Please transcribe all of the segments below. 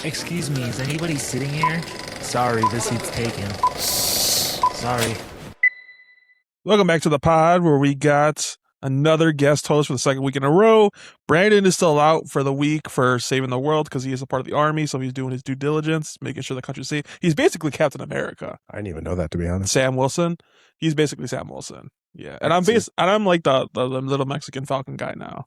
Excuse me, is anybody sitting here? Sorry, this seat's taken. Sorry. Welcome back to the pod where we got another guest host for the second week in a row. Brandon is still out for the week for saving the world because he is a part of the army, so he's doing his due diligence, making sure the country's safe. He's basically Captain America. I didn't even know that, to be honest. Sam Wilson. He's basically Sam Wilson. Yeah, and I'm like the little Mexican Falcon guy now.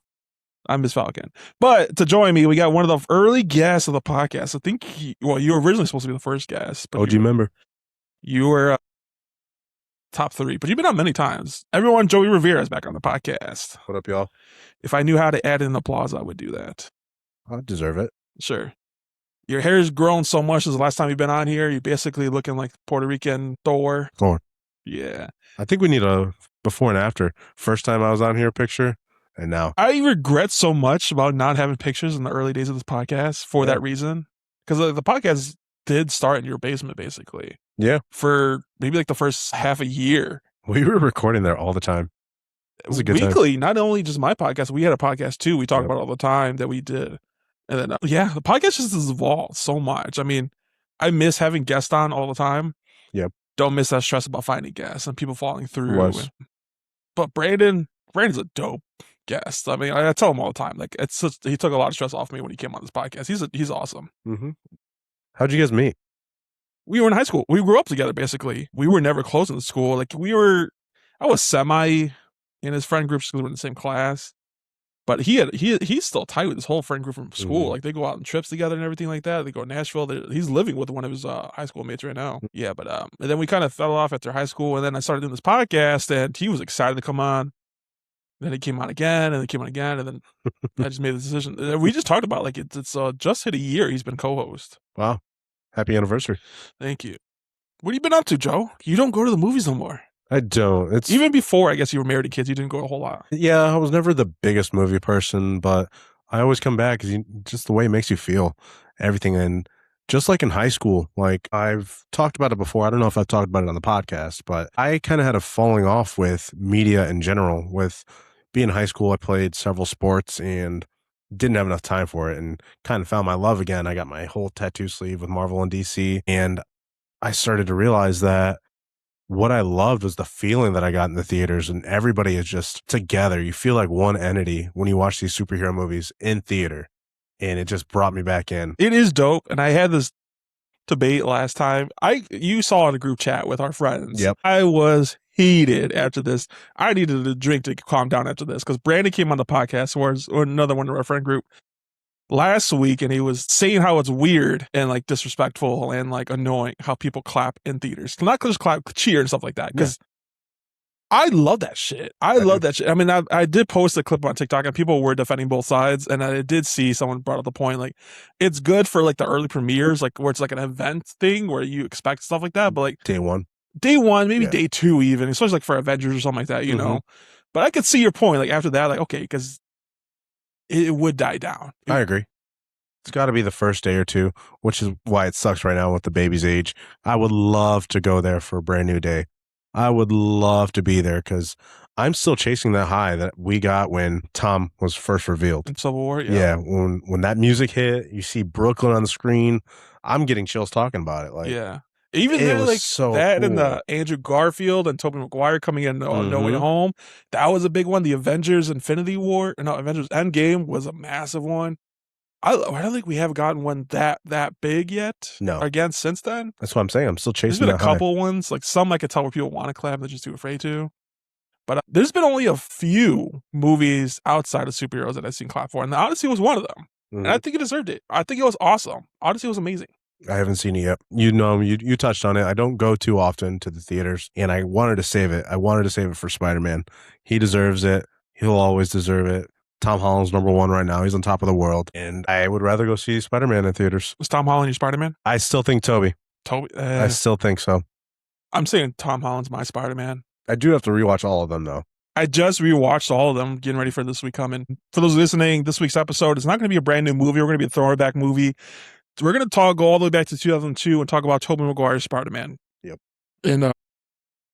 I'm his Falcon. But to join me, we got one of the early guests of the podcast. I think you were originally supposed to be the first guest. But OG member. You were top 3, but you've been on many times. Everyone, Joey Rivera is back on the podcast. What up, y'all? If I knew how to add in applause, I would do that. I deserve it. Sure. Your hair's grown so much since the last time you've been on here. You're basically looking like Puerto Rican Thor. Yeah. I think we need a before and after. First time I was on here picture, and now. I regret so much about not having pictures in the early days of this podcast for that reason. Because the podcast did start in your basement, basically. Yeah. For maybe like the first half a year. We were recording there all the time. It was a good weekly, time. Not only just my podcast, we had a podcast too. We talked about it all the time that we did. And then, the podcast just has evolved so much. I mean, I miss having guests on all the time. Yep. Don't miss that stress about finding guests and people falling through. But Brandon's a dope guest. I mean, I tell him all the time, like he took a lot of stress off me when he came on this podcast. He's awesome. Mm-hmm. How'd you guys meet? We were in high school. We grew up together, basically. We were never close in the school. Like I was semi in his friend groups because we were in the same class. But he's still tight with his whole friend group from school. Mm-hmm. Like they go out on trips together and everything like that. They go to Nashville. He's living with one of his high school mates right now. Yeah, but and then we kind of fell off after high school, and then I started doing this podcast, and he was excited to come on. Then he came on again, and then I just made the decision. We just talked about like it's just hit a year he's been co-host. Wow, happy anniversary! Thank you. What have you been up to, Joe? You don't go to the movies no more. I don't. It's even before, I guess you were married to kids. You didn't go a whole lot. Yeah, I was never the biggest movie person, but I always come back because just the way it makes you feel, everything. And just like in high school, like I've talked about it before. I don't know if I've talked about it on the podcast, but I kind of had a falling off with media in general. With being in high school, I played several sports and didn't have enough time for it, and kind of found my love again. I got my whole tattoo sleeve with Marvel and DC, and I started to realize that what I loved was the feeling that I got in the theaters, and everybody is just together. You feel like one entity when you watch these superhero movies in theater, and it just brought me back in. It is dope, and I had this debate last time. You saw in a group chat with our friends. Yep. I was heated after this. I needed a drink to calm down after this because Brandon came on the podcast, or another one of our friend group, last week, and he was saying how it's weird and like disrespectful and like annoying how people clap in theaters. Not just clap, cheer and stuff like that. Because I love that shit. I love that shit. I mean, I did post a clip on TikTok and people were defending both sides, and I did see someone brought up the point like it's good for like the early premieres, like where it's like an event thing where you expect stuff like that, but like day one, maybe day 2 even, especially like for Avengers or something like that, you know. But I could see your point. Like after that, like okay, because it would die down. I agree. It's got to be the first day or two, which is why it sucks right now with the baby's age. I would love to go there for a brand new day. I would love to be there because I'm still chasing that high that we got when Tom was first revealed. In Civil War, yeah. When that music hit, you see Brooklyn on the screen. I'm getting chills talking about it. Like, yeah. Even then, like so that cool. and the Andrew Garfield and Tobey Maguire coming in No Way Home, that was a big one. The Avengers Avengers Endgame was a massive one. I don't think we have gotten one that big yet. No. Again, since then. That's what I'm saying. I'm still chasing. There's been a couple ones, like some I could tell where people want to clap, they're just too afraid to. But there's been only a few movies outside of superheroes that I've seen clap for, and the Odyssey was one of them. And I think it deserved it. I think it was awesome. Odyssey was amazing. I haven't seen it yet. You touched on it. I don't go too often to the theaters, and I wanted to save it. I wanted to save it for Spider-Man. He deserves it. He'll always deserve it. Tom Holland's number 1 right now. He's on top of the world, and I would rather go see Spider-Man in theaters. Was Tom Holland your Spider-Man? I still think Toby. I still think so. I'm saying Tom Holland's my Spider-Man. I do have to rewatch all of them, though. I just rewatched all of them, getting ready for this week coming. For those listening, this week's episode is not going to be a brand new movie. We're going to be a throwback movie. We're going to go all the way back to 2002 and talk about Tobey Maguire's Spider-Man. Yep. And when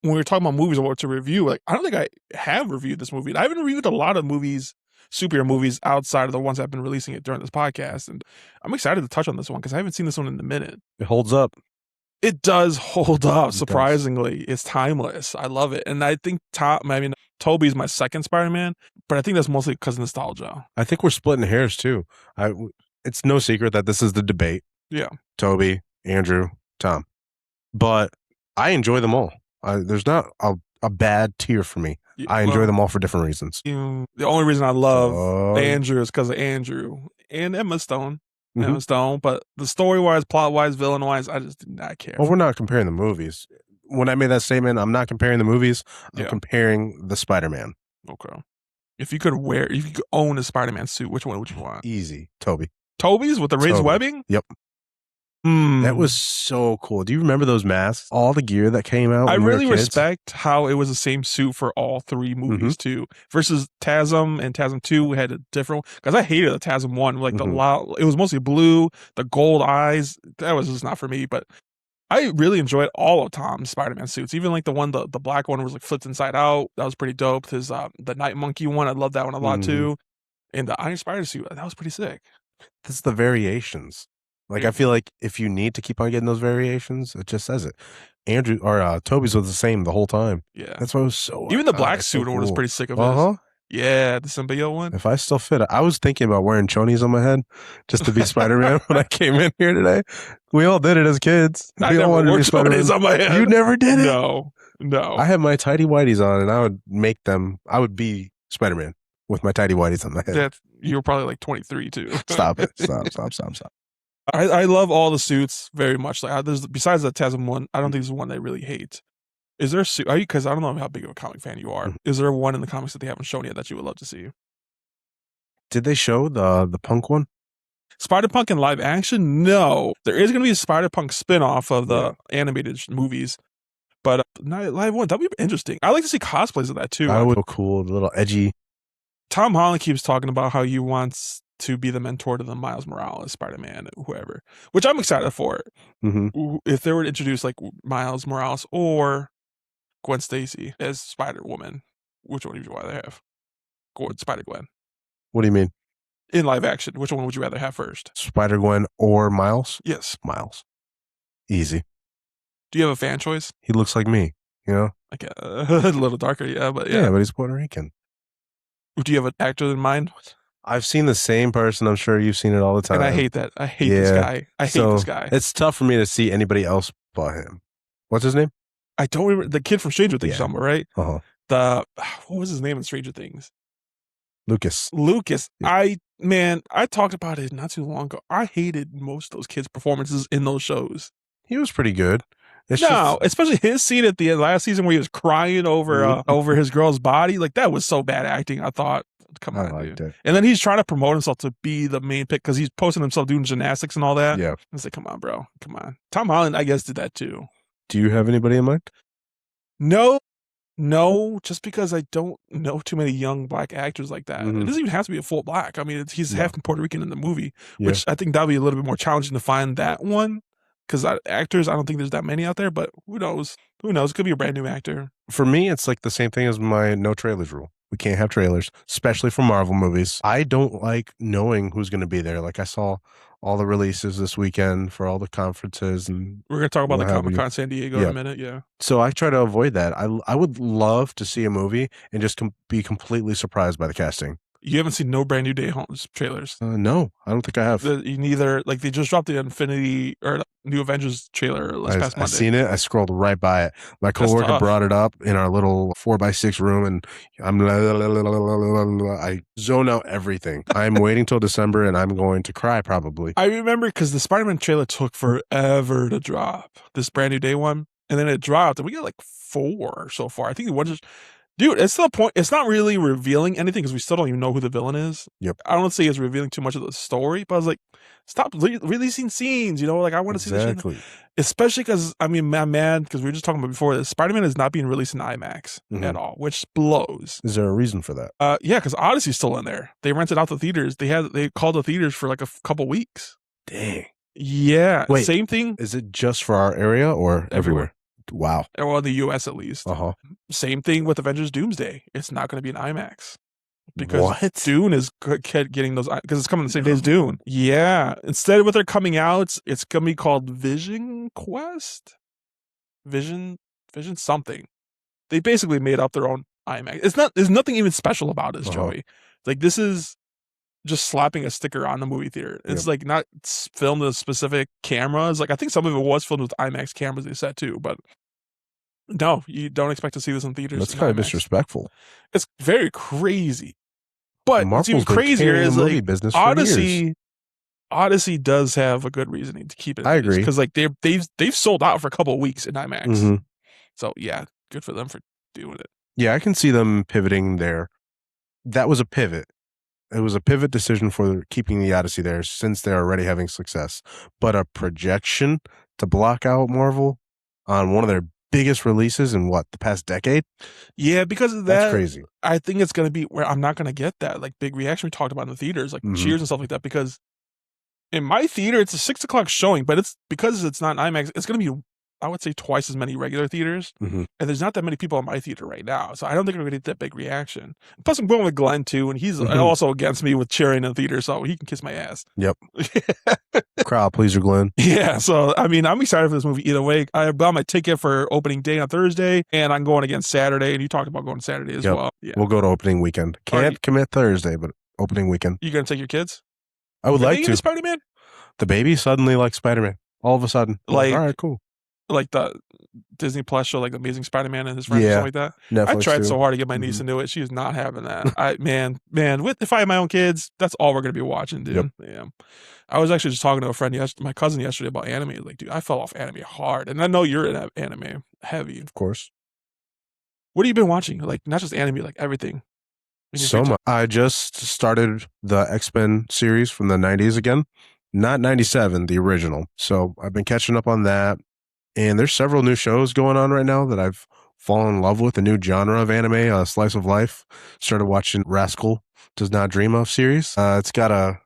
we were talking about movies I want to review, like I don't think I have reviewed this movie. I haven't reviewed a lot of movies superhero movies outside of the ones I've been releasing it during this podcast. And I'm excited to touch on this one because I haven't seen this one in a minute. It holds up. It does hold up, It does. surprisingly. It's timeless. I love it. And I think Tobey's my second Spider-Man, but I think that's mostly because of nostalgia. I think we're splitting hairs too. It's no secret that this is the debate. Yeah. Tobey, Andrew, Tom. But I enjoy them all. There's not a bad tier for me. I enjoy them all for different reasons. The only reason I love Andrew is because of Andrew and Emma Stone. Emma Stone, but the story-wise, plot-wise, villain-wise, I just did not care. Well, we're not comparing the movies. When I made that statement, I'm not comparing the movies. I'm comparing the Spider-Man. Okay. If you could own a Spider-Man suit, which one would you want? Easy. Tobey. Tobey's with the raised webbing? Yep. That was so cool. Do you remember those masks? All the gear that came out. I really respect how it was the same suit for all three movies too. Versus TASM and TASM 2 had a different, because I hated the TASM 1. Like it was mostly blue, the gold eyes. That was just not for me. But I really enjoyed all of Tom's Spider-Man suits. Even like the black one was like flipped inside out. That was pretty dope. His the Night Monkey one, I love that one a lot too. And the Iron Spider suit, that was pretty sick. That's the variations. Like, I feel like if you need to keep on getting those variations, it just says it. Tobey's was the same the whole time. Yeah. That's why it was so... Even the black suit one was pretty sick of his. Yeah, the symbiote one. If I still fit it. I was thinking about wearing chonies on my head just to be Spider-Man when I came in here today. We all did it as kids. We all wanted to be Spider-Man. On my head. You never did it? No. I had my tidy whities on, and I would be Spider-Man with my tidy whities on my head. You were probably like 23 too. Stop it. Stop. I love all the suits very much. Like besides the TASM one, I don't think there's one I really hate. Is there a suit? Because I don't know how big of a comic fan you are. Is there one in the comics that they haven't shown yet that you would love to see? Did they show the Punk one? Spider-Punk in live action? No. There is going to be a Spider-Punk spin-off of the animated movies. But not live one. That'd be interesting. I like to see cosplays of that too. That would be cool. A little edgy. Tom Holland keeps talking about how he wants to be the mentor to the Miles Morales, Spider-Man, whoever, which I'm excited for. If they were to introduce like Miles Morales or Gwen Stacy as Spider-Woman, which one would you rather have? Spider-Gwen. What do you mean? In live action, which one would you rather have first? Spider-Gwen or Miles? Yes. Miles. Easy. Do you have a fan choice? He looks like me, you know? Like a little darker, yeah, but yeah, but he's Puerto Rican. Do you have an actor in mind? I've seen the same person. I'm sure you've seen it all the time. And I hate that. I hate this guy. I hate this guy. It's tough for me to see anybody else but him. What's his name? I don't remember. The kid from Stranger Things somewhere, right? Uh-huh. What was his name in Stranger Things? Lucas. Yeah. I talked about it not too long ago. I hated most of those kids' performances in those shows. He was pretty good. Especially his scene at the end last season where he was crying over his girl's body. Like, that was so bad acting. I thought, come on, dude. And then he's trying to promote himself to be the main pick because he's posting himself doing gymnastics and all that. Yeah. I was like, come on, bro. Come on. Tom Holland, I guess, did that too. Do you have anybody in mind? No, just because I don't know too many young black actors like that. It doesn't even have to be a full black. I mean, he's half Puerto Rican in the movie, which I think that'd be a little bit more challenging to find that one. Because actors, I don't think there's that many out there, but who knows? Who knows? It could be a brand new actor. For me, it's like the same thing as my no trailers rule. We can't have trailers, especially for Marvel movies. I don't like knowing who's going to be there. Like, I saw all the releases this weekend for all the conferences. And we're going to talk about the Comic-Con San Diego in a minute, yeah. So I try to avoid that. I would love to see a movie and just be completely surprised by the casting. You haven't seen no Brand New Day trailers? No, I don't think I have. Neither. Like, they just dropped the Infinity or New Avengers trailer past Monday. I seen it. I scrolled right by it. My coworker brought it up in our little 4x6 room, and I zone out everything. I'm waiting till December, and I'm going to cry probably. I remember because the Spider-Man trailer took forever to drop. This Brand New Day one, and then it dropped, and we got like 4 so far. I think the one just. Dude, it's to the point, it's not really revealing anything because we still don't even know who the villain is. Yep. I don't say it's revealing too much of the story, but I was like, stop releasing scenes, you know? Like, I want to see this shit. Especially because, I mean, I'm mad because we were just talking about before this. Spider-Man is not being released in IMAX at all, which blows. Is there a reason for that? Yeah, because Odyssey's still in there. They rented out the theaters. They called the theaters for like a couple weeks. Dang. Yeah. Wait, same thing. Is it just for our area or everywhere? Wow. Well, in the U.S. at least. Uh-huh. Same thing with Avengers Doomsday. It's not going to be an IMAX. because What? Dune is getting those, because it's coming the same day as Dune. Yeah. Instead of what they're coming out, it's going to be called Vision Quest? Vision something. They basically made up their own IMAX. There's nothing even special about this, Joey. Like, this is just slapping a sticker on the movie theater. It's like not filmed with specific cameras. Like, I think some of it was filmed with IMAX cameras they said too, but no, you don't expect to see this in theaters. That's kind of disrespectful. It's very crazy. But Marvel's what's even been crazier carrying is the movie like business for years. Odyssey does have a good reasoning to keep it. I agree, because like they've sold out for a couple of weeks in IMAX. So yeah, good for them for doing it. Yeah, I can see them pivoting there. That was a pivot. It was a pivot decision for keeping the Odyssey there since they're already having success. But a projection to block out Marvel on one of their biggest releases in the past decade? Yeah, because of that, that's crazy. I think it's going to be where I'm not going to get that like big reaction we talked about in the theaters, like cheers and stuff like that. Because in my theater, it's a 6 o'clock showing, but it's because it's not IMAX. It's going to be, I would say, twice as many regular theaters, and there's not that many people in my theater right now, so I don't think we're going to get that big reaction. Plus, I'm going with Glenn too, and he's also against me with cheering in the theater, so he can kiss my ass. Yep. Crowd pleaser, Glenn. Yeah, so I mean, I'm excited for this movie either way. I got my ticket for opening day on Thursday, and I'm going again Saturday. And you talked about going Saturday as well. Yeah, we'll go to opening weekend. Can't commit Thursday, but opening weekend. You gonna take your kids? I would like to. Spider-Man? The baby suddenly likes Spider-Man. All of a sudden, like, all right, cool. Like the Disney Plus show, like the Amazing Spider-Man and his friends, or something like that. Netflix I tried so hard to get my niece into it. She is not having that. Man, if I had my own kids, that's all we're gonna be watching, dude. Yeah. I was actually just talking to a friend, my cousin yesterday, about anime. Like, dude, I fell off anime hard, and I know you're in anime heavy, of course. What have you been watching? Like, not just anime, like everything. So much. I just started the X-Men series from the 90s again. Not 97, the original. So I've been catching up on that. And there's several new shows going on right now that I've fallen in love with. A new genre of anime, slice of life. Started watching Rascal Does Not Dream Of series. It's got a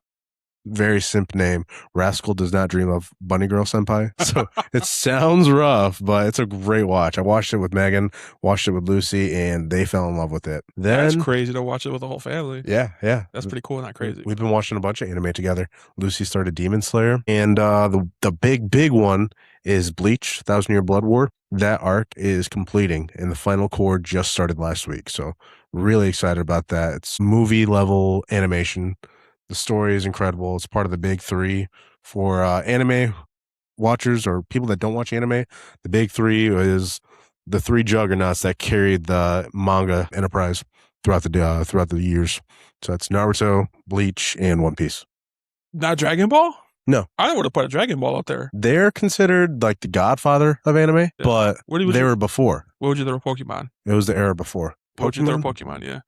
very simp name. Rascal Does Not Dream Of Bunny Girl Senpai. So it sounds rough, but it's a great watch. I watched it with Megan, watched it with Lucy, and they fell in love with it. That's crazy to watch it with the whole family. Yeah. That's pretty cool, not crazy. We've been watching a bunch of anime together. Lucy started Demon Slayer, and the big one is Bleach, 1,000-Year Blood War. That arc is completing, and the final core just started last week. So really excited about that. It's movie level animation. The story is incredible. It's part of the big three for anime watchers or people that don't watch anime. The big three is the three juggernauts that carried the manga enterprise throughout the years. So that's Naruto, Bleach, and One Piece. Not Dragon Ball? No. I would have put a Dragon Ball up there. They're considered like the godfather of anime, but they were before. What would you throw Pokemon? It was the era before. What would you throw Pokemon? Yeah.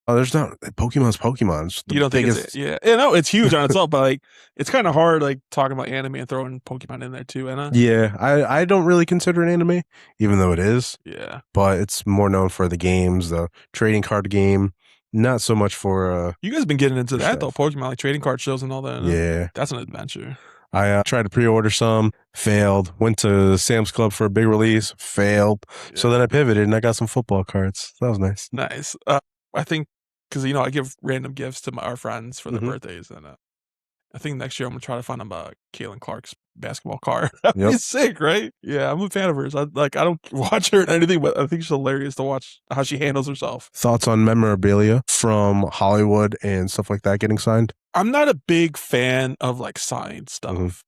Oh, there's not Pokemon's. You don't think it's no, it's huge on itself, but like it's kind of hard like talking about anime and throwing Pokemon in there too, Yeah, I don't really consider it anime, even though it is. Yeah. But it's more known for the games, the trading card game, not so much for you guys been getting into that though, Pokemon, like trading card shows and all that. Yeah. That's an adventure. I tried to pre-order some, failed. Went to Sam's Club for a big release, failed. Yeah. So then I pivoted and I got some football cards. That was nice. Nice. I think because I give random gifts to our friends for their birthdays, and I think next year I'm gonna try to find them Caitlin Clark's basketball card. That'd be sick, right? Yeah, I'm a fan of hers. I don't watch her or anything, but I think she's hilarious to watch how she handles herself. Thoughts on memorabilia from Hollywood and stuff like that getting signed? I'm not a big fan of like signed stuff.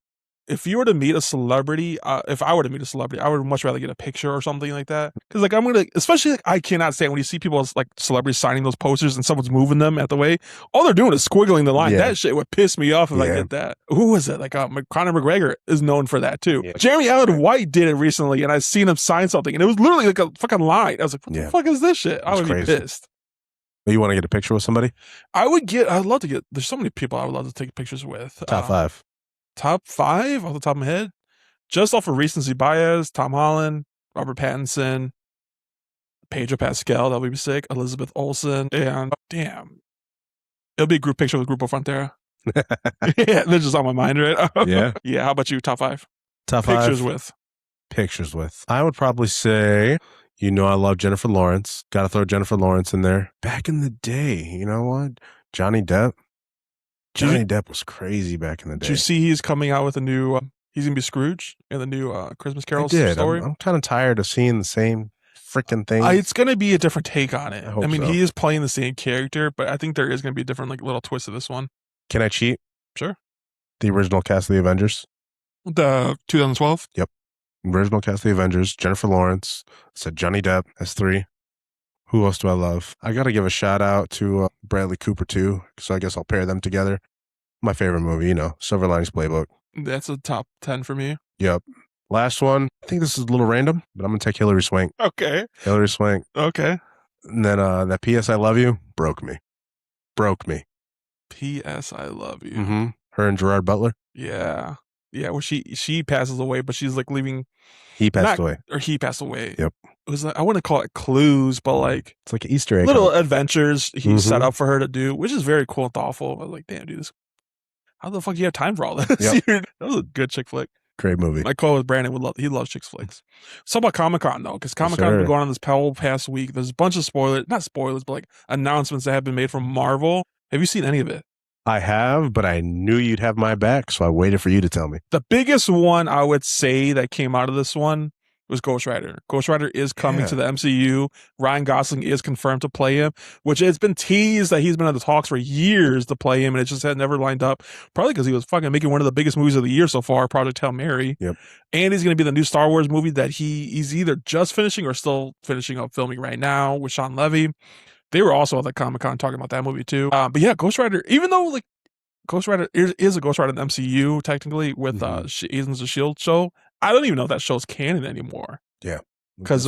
If you were to meet a celebrity, if I were to meet a celebrity, I would much rather get a picture or something like that. Because like especially like I cannot stand when you see people like celebrities signing those posters and someone's moving them at the way. All they're doing is squiggling the line. Yeah. That shit would piss me off if I get that. Who was it? Like Conor McGregor is known for that too. Yeah. Jeremy Allen White did it recently, and I've seen him sign something, and it was literally like a fucking line. I was like, what the fuck is this shit? I would be pissed. You want to get a picture with somebody? I'd love to get. There's so many people I would love to take pictures with. Top 5. Top 5 off the top of my head, just off of recency bias: Tom Holland, Robert Pattinson, Pedro Pascal. That would be sick. Elizabeth Olsen, and damn, it'll be a group picture with Grupo Frontera. Yeah, they're just on my mind, right? Yeah. Yeah. How about you? Top 5. Top pictures 5 with. Pictures with. I would probably say You know I love Jennifer Lawrence. Got to throw Jennifer Lawrence in there. Back in the day, you know what? Johnny Depp. Johnny Depp was crazy back in the day. Did you see he's coming out with a new? He's gonna be Scrooge in the new Christmas Carol I did. story. I'm kind of tired of seeing the same freaking thing. It's gonna be a different take on it. I mean, he is playing the same character, but I think there is gonna be a different like little twist to this one. Can I cheat? Sure. The original cast of the Avengers. The 2012. Yep. Original cast of the Avengers. Jennifer Lawrence. I said Johnny Depp as 3. Who else do I love? I got to give a shout out to Bradley Cooper too. So I guess I'll pair them together. My favorite movie, you know, Silver Linings Playbook. That's a top 10 for me. Yep. Last one. I think this is a little random, but I'm going to take Hilary Swank. Okay. Hilary Swank. Okay. And then that P.S. I Love You broke me. P.S. I Love You. Mm-hmm. Her and Gerard Butler. Yeah. Yeah, well, she passes away, but she's like leaving. He passed away. Or he passed away. Yep. It was like, I wouldn't call it clues, but like it's like an Easter egg. Little adventures he set up for her to do, which is very cool and thoughtful. I was like, damn, dude, how the fuck do you have time for all this? Yep. That was a good chick flick. Great movie. My call with Brandon he loves chick flicks. So about Comic-Con though, because Comic-Con has been going on this whole past week. There's a bunch of not spoilers, but like announcements that have been made from Marvel. Have you seen any of it? I have, but I knew you'd have my back, so I waited for you to tell me. The biggest one I would say that came out of this one was Ghost Rider. Ghost Rider is coming to the MCU. Ryan Gosling is confirmed to play him, which it's been teased that he's been in the talks for years to play him, and it just had never lined up. Probably because he was fucking making one of the biggest movies of the year so far, Project Hail Mary. Yep. And he's going to be the new Star Wars movie that he's either just finishing or still finishing up filming right now with Sean Levy. They were also at the Comic-Con talking about that movie too. But yeah, Ghost Rider, even though like Ghost Rider is a Ghost Rider in the MCU technically with Agents of S.H.I.E.L.D. show, I don't even know if that show's canon anymore. Yeah. Because,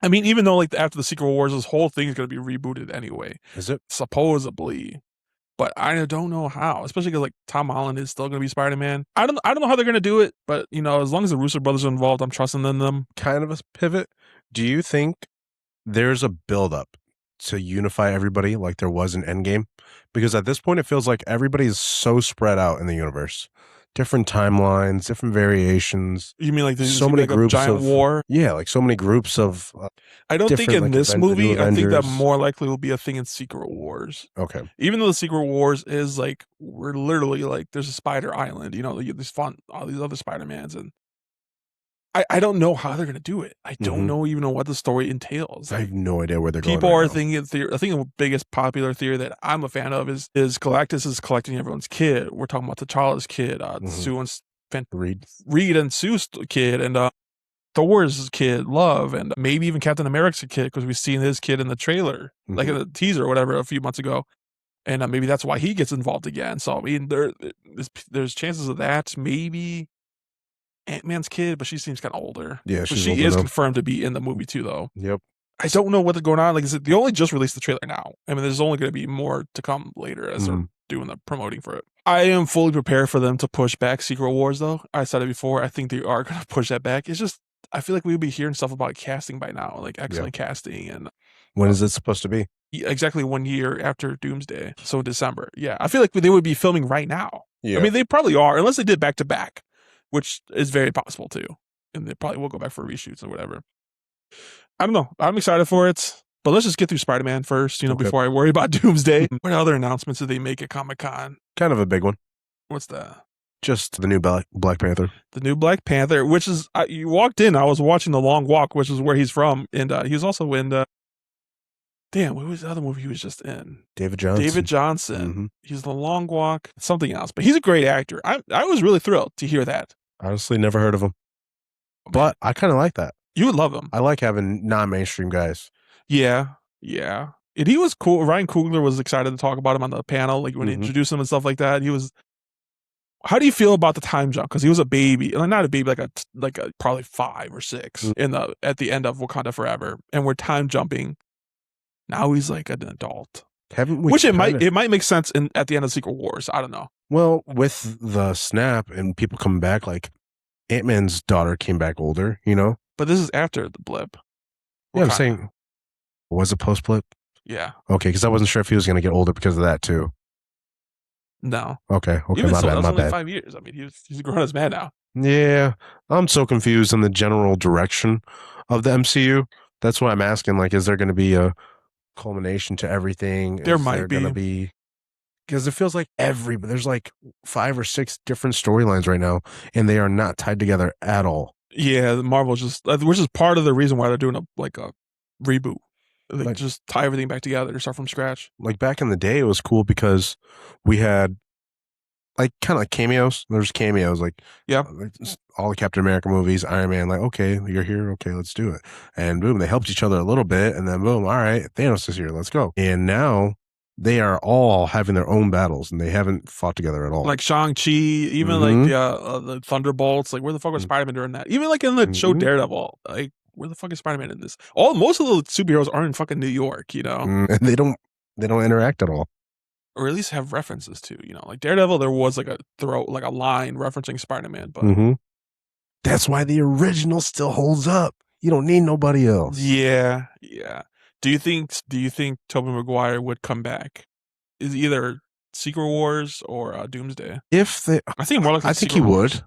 I mean, even though like after the Secret Wars, this whole thing is going to be rebooted anyway. Is it? Supposedly. But I don't know how, especially because like Tom Holland is still going to be Spider-Man. I don't know how they're going to do it, but you know, as long as the Russo brothers are involved, I'm trusting in them. Kind of a pivot. Do you think there's a buildup to unify everybody like there was in Endgame? Because at this point, it feels like everybody's so spread out in the universe. Different timelines, different variations. You mean like there's so many like groups a giant of war? Yeah, like so many groups of. I don't think in like this movie. I think that Avengers. more likely will be a thing in Secret Wars. Okay. Even though the Secret Wars is like we're literally like there's a Spider Island. You know, there's all these other Spider-Mans, and I don't know how they're gonna do it. I don't know even know what the story entails. I have no idea where they're going. People are thinking. I think the biggest popular theory that I'm a fan of is Galactus is collecting everyone's kid. We're talking about T'Challa's kid, Sue and Reed and Sue's kid, and Thor's kid, Love, and maybe even Captain America's kid because we've seen his kid in the trailer, like in the teaser or whatever, a few months ago, and maybe that's why he gets involved again. So I mean, there's chances of that. Maybe Ant-Man's kid, but she seems kind of older. Yeah, she is confirmed to be in the movie too, though. Yep. I don't know what's going on. Like I said, they only just released the trailer now. I mean, there's only going to be more to come later as they're doing the promoting for it. I am fully prepared for them to push back Secret Wars, though. I said it before. I think they are going to push that back. It's just, I feel like we'll be hearing stuff about casting by now, like excellent casting. And when is it supposed to be? Exactly 1 year after Doomsday. So in December. Yeah. I feel like they would be filming right now. Yeah. I mean, they probably are, unless they did back to back, which is very possible too. And they probably will go back for reshoots or whatever. I don't know. I'm excited for it. But let's just get through Spider-Man first, before I worry about Doomsday. What other announcements did they make at Comic-Con? Kind of a big one. What's that? Just the new Black Panther. The new Black Panther, which is, you walked in, I was watching The Long Walk, which is where he's from. And he was also in, damn, what was the other movie he was just in? David Johnson. He's The Long Walk, something else. But he's a great actor. I was really thrilled to hear that. Honestly, never heard of him. But I kind of like that. You would love him. I like having non-mainstream guys. Yeah. And he was cool. Ryan Coogler was excited to talk about him on the panel, like when he introduced him and stuff like that. How do you feel about the time jump? Because he was a baby, not a baby, like a probably 5 or 6 at the end of Wakanda Forever, and we're time jumping. Now he's like an adult. Which it might make sense at the end of Secret Wars. I don't know. Well, with the snap and people coming back, like Ant-Man's daughter came back older, But this is after the blip. Yeah, I'm saying, was it post-blip? Yeah. Okay, because I wasn't sure if he was going to get older because of that too. No. Okay, Even my so, bad, that's my only bad. 5 years. I mean, he's a grown-ass man now. Yeah, I'm so confused on the general direction of the MCU. That's why I'm asking. Like, is there going to be a culmination to everything? There Is might there be. going to be? Because it feels like there's like 5 or 6 different storylines right now, and they are not tied together at all. Yeah, Marvel's just, which is part of the reason why they're doing a reboot. They Like- just tie everything back together, start from scratch. Like back in the day, it was cool because we had like kind of like cameos. There's cameos, like Yep. all the Captain America movies, Iron Man. Like, okay, you're here. Okay, let's do it. And boom, they helped each other a little bit, and then boom, all right, Thanos is here. Let's go. And now they are all having their own battles, and they haven't fought together at all. Like Shang-Chi, even like the Thunderbolts. Like, where the fuck was Spider-Man during that? Even like in the show Daredevil, like, where the fuck is Spider-Man in this? Most of the superheroes are in fucking New York, you know, and they don't interact at all, or at least have references to, you know, like Daredevil. There was like a line referencing Spider-Man, but that's why the original still holds up. You don't need nobody else. yeah. Do you think Tobey Maguire would come back? Is either Secret Wars or Doomsday? If they, I think more likely. I think Secret he Wars. would,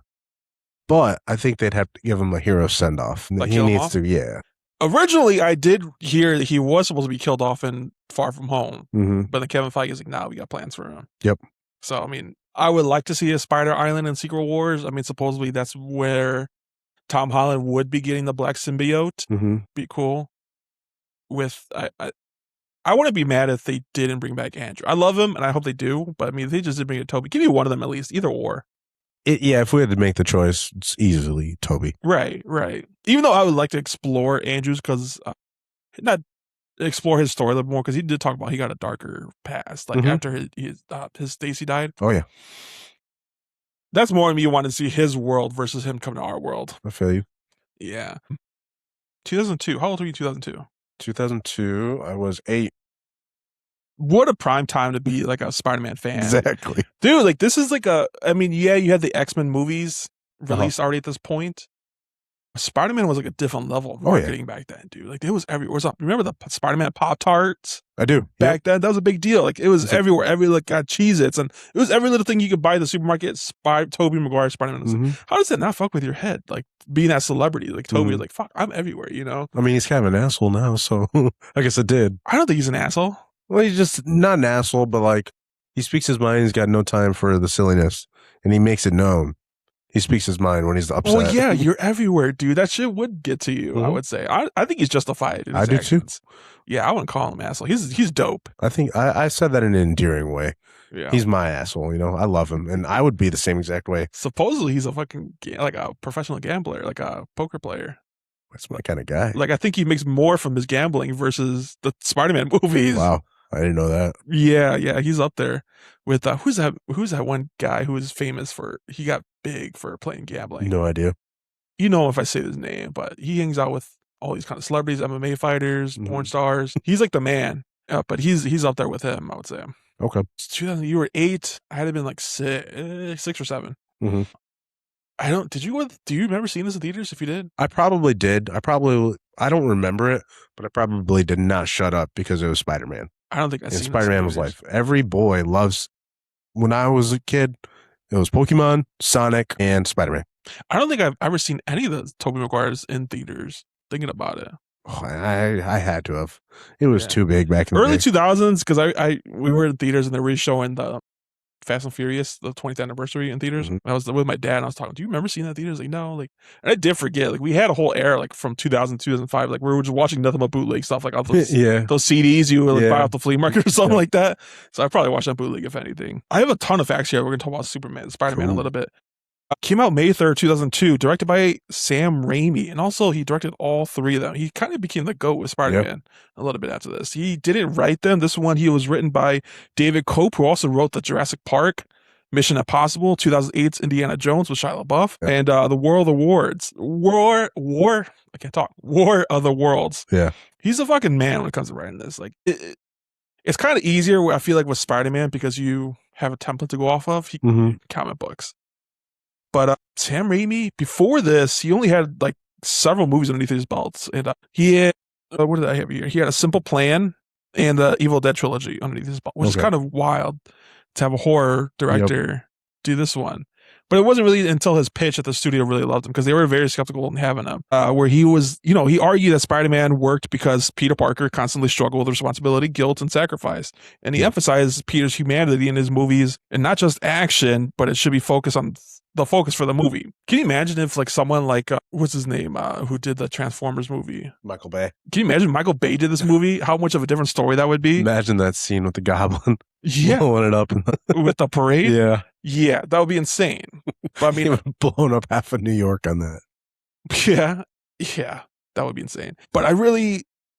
but I think they'd have to give him a hero send off. Like He kill him needs off? to, yeah. Originally, I did hear that he was supposed to be killed off in Far From Home, but then Kevin Feige is like, "Nah, we got plans for him." Yep. So I mean, I would like to see a Spider Island in Secret Wars. I mean, supposedly that's where Tom Holland would be getting the black symbiote. Be cool. With I wouldn't be mad if they didn't bring back Andrew. I love him, and I hope they do. But I mean, if they just didn't bring it Toby, give me one of them at least, either or. Yeah, if we had to make the choice, it's easily Toby. Right. Even though I would like to explore Andrews, because not explore his story a little more, because he did talk about he got a darker past, like after his Stacy died. Oh yeah, that's more me wanting to see his world versus him coming to our world. I feel you. Yeah. 2002. How old were you? 2002. 2002. I was 8. What a prime time to be like a Spider-Man fan. Exactly. Dude, like this is like I mean, yeah, you had the X-Men movies released already at this point. Spider-Man was like a different level of marketing back then, dude. Like it was everywhere. Remember the Spider-Man Pop-Tarts? I do. Back then, that was a big deal. Like it was everywhere. Every Cheez-Its, and it was every little thing you could buy at the supermarket. Tobey Maguire Spider-Man. How does that not fuck with your head? Like being that celebrity, like Tobey is like, fuck, I'm everywhere, you know? I mean, he's kind of an asshole now, so I guess it did. I don't think he's an asshole. Well, he's just not an asshole, but like he speaks his mind. He's got no time for the silliness, and he makes it known. He speaks his mind when he's upset. Oh yeah, you're everywhere, dude. That shit would get to you. I would say. I think he's justified in his actions. Too. Yeah, I wouldn't call him asshole. He's dope. I think I said that in an endearing way. Yeah, he's my asshole. You know, I love him, and I would be the same exact way. Supposedly, he's a fucking like a professional gambler, like a poker player. That's my kind of guy. Like I think he makes more from his gambling versus the Spider-Man movies. Wow. I didn't know that. Yeah, he's up there with who's that one guy who was famous for he got big for playing gambling. No idea. You know if I say his name, but he hangs out with all these kind of celebrities, MMA fighters, porn stars. He's like the man. But he's up there with him, I would say. Okay. 2000, you were 8. I had been like 6 or 7. Do you remember seeing this in theaters? If you did, I probably did. I don't remember it, but I probably did not shut up because it was Spider-Man. I don't think I've seen Spider-Man was life. Every boy loves. When I was a kid, it was Pokemon, Sonic, and Spider-Man. I don't think I've ever seen any of the Tobey Maguires in theaters. Thinking about it, I had to have. It was too big back in the early day. 2000s because we were in theaters and they were showing the Fast and Furious, the 20th anniversary in theaters. I was with my dad and I was talking, do you remember seeing that in theaters? Like, no, like, and I did forget, like, we had a whole era, like, from 2000 to 2005, like, we were just watching nothing but bootleg stuff, like, all those, those CDs you would like, buy off the flea market or something like that. So I probably watched that bootleg, if anything. I have a ton of facts here. We're going to talk about Superman, Spider-Man a little bit. Came out May 3rd, 2002, directed by Sam Raimi, and also he directed all 3 of them. He kind of became the GOAT with Spider-Man a little bit after this. He didn't write them. This one, he was written by David Cope, who also wrote the Jurassic Park, Mission Impossible, 2008's Indiana Jones with Shia LaBeouf, and the War of the Worlds. War of the Worlds. Yeah. He's a fucking man when it comes to writing this. Like, it's kind of easier, I feel like, with Spider-Man because you have a template to go off of. Comic books. But Sam Raimi, before this, he only had like several movies underneath his belts. And he had, what did I have here? He had A Simple Plan and the Evil Dead trilogy underneath his belt, which is kind of wild to have a horror director do this one. But it wasn't really until his pitch that the studio really loved him, because they were very skeptical in having him. Where he was, he argued that Spider-Man worked because Peter Parker constantly struggled with responsibility, guilt, and sacrifice. And he emphasized Peter's humanity in his movies, and not just action, but it should be focused on the focus for the movie. Can you imagine if like someone like what's his name who did the Transformers movie? Michael Bay. Can you imagine Michael Bay did this movie? How much of a different story that would be? Imagine that scene with the Goblin. Yeah, blowing it up with the parade. Yeah, that would be insane. But I mean, blown up half of New York on that. Yeah, that would be insane. But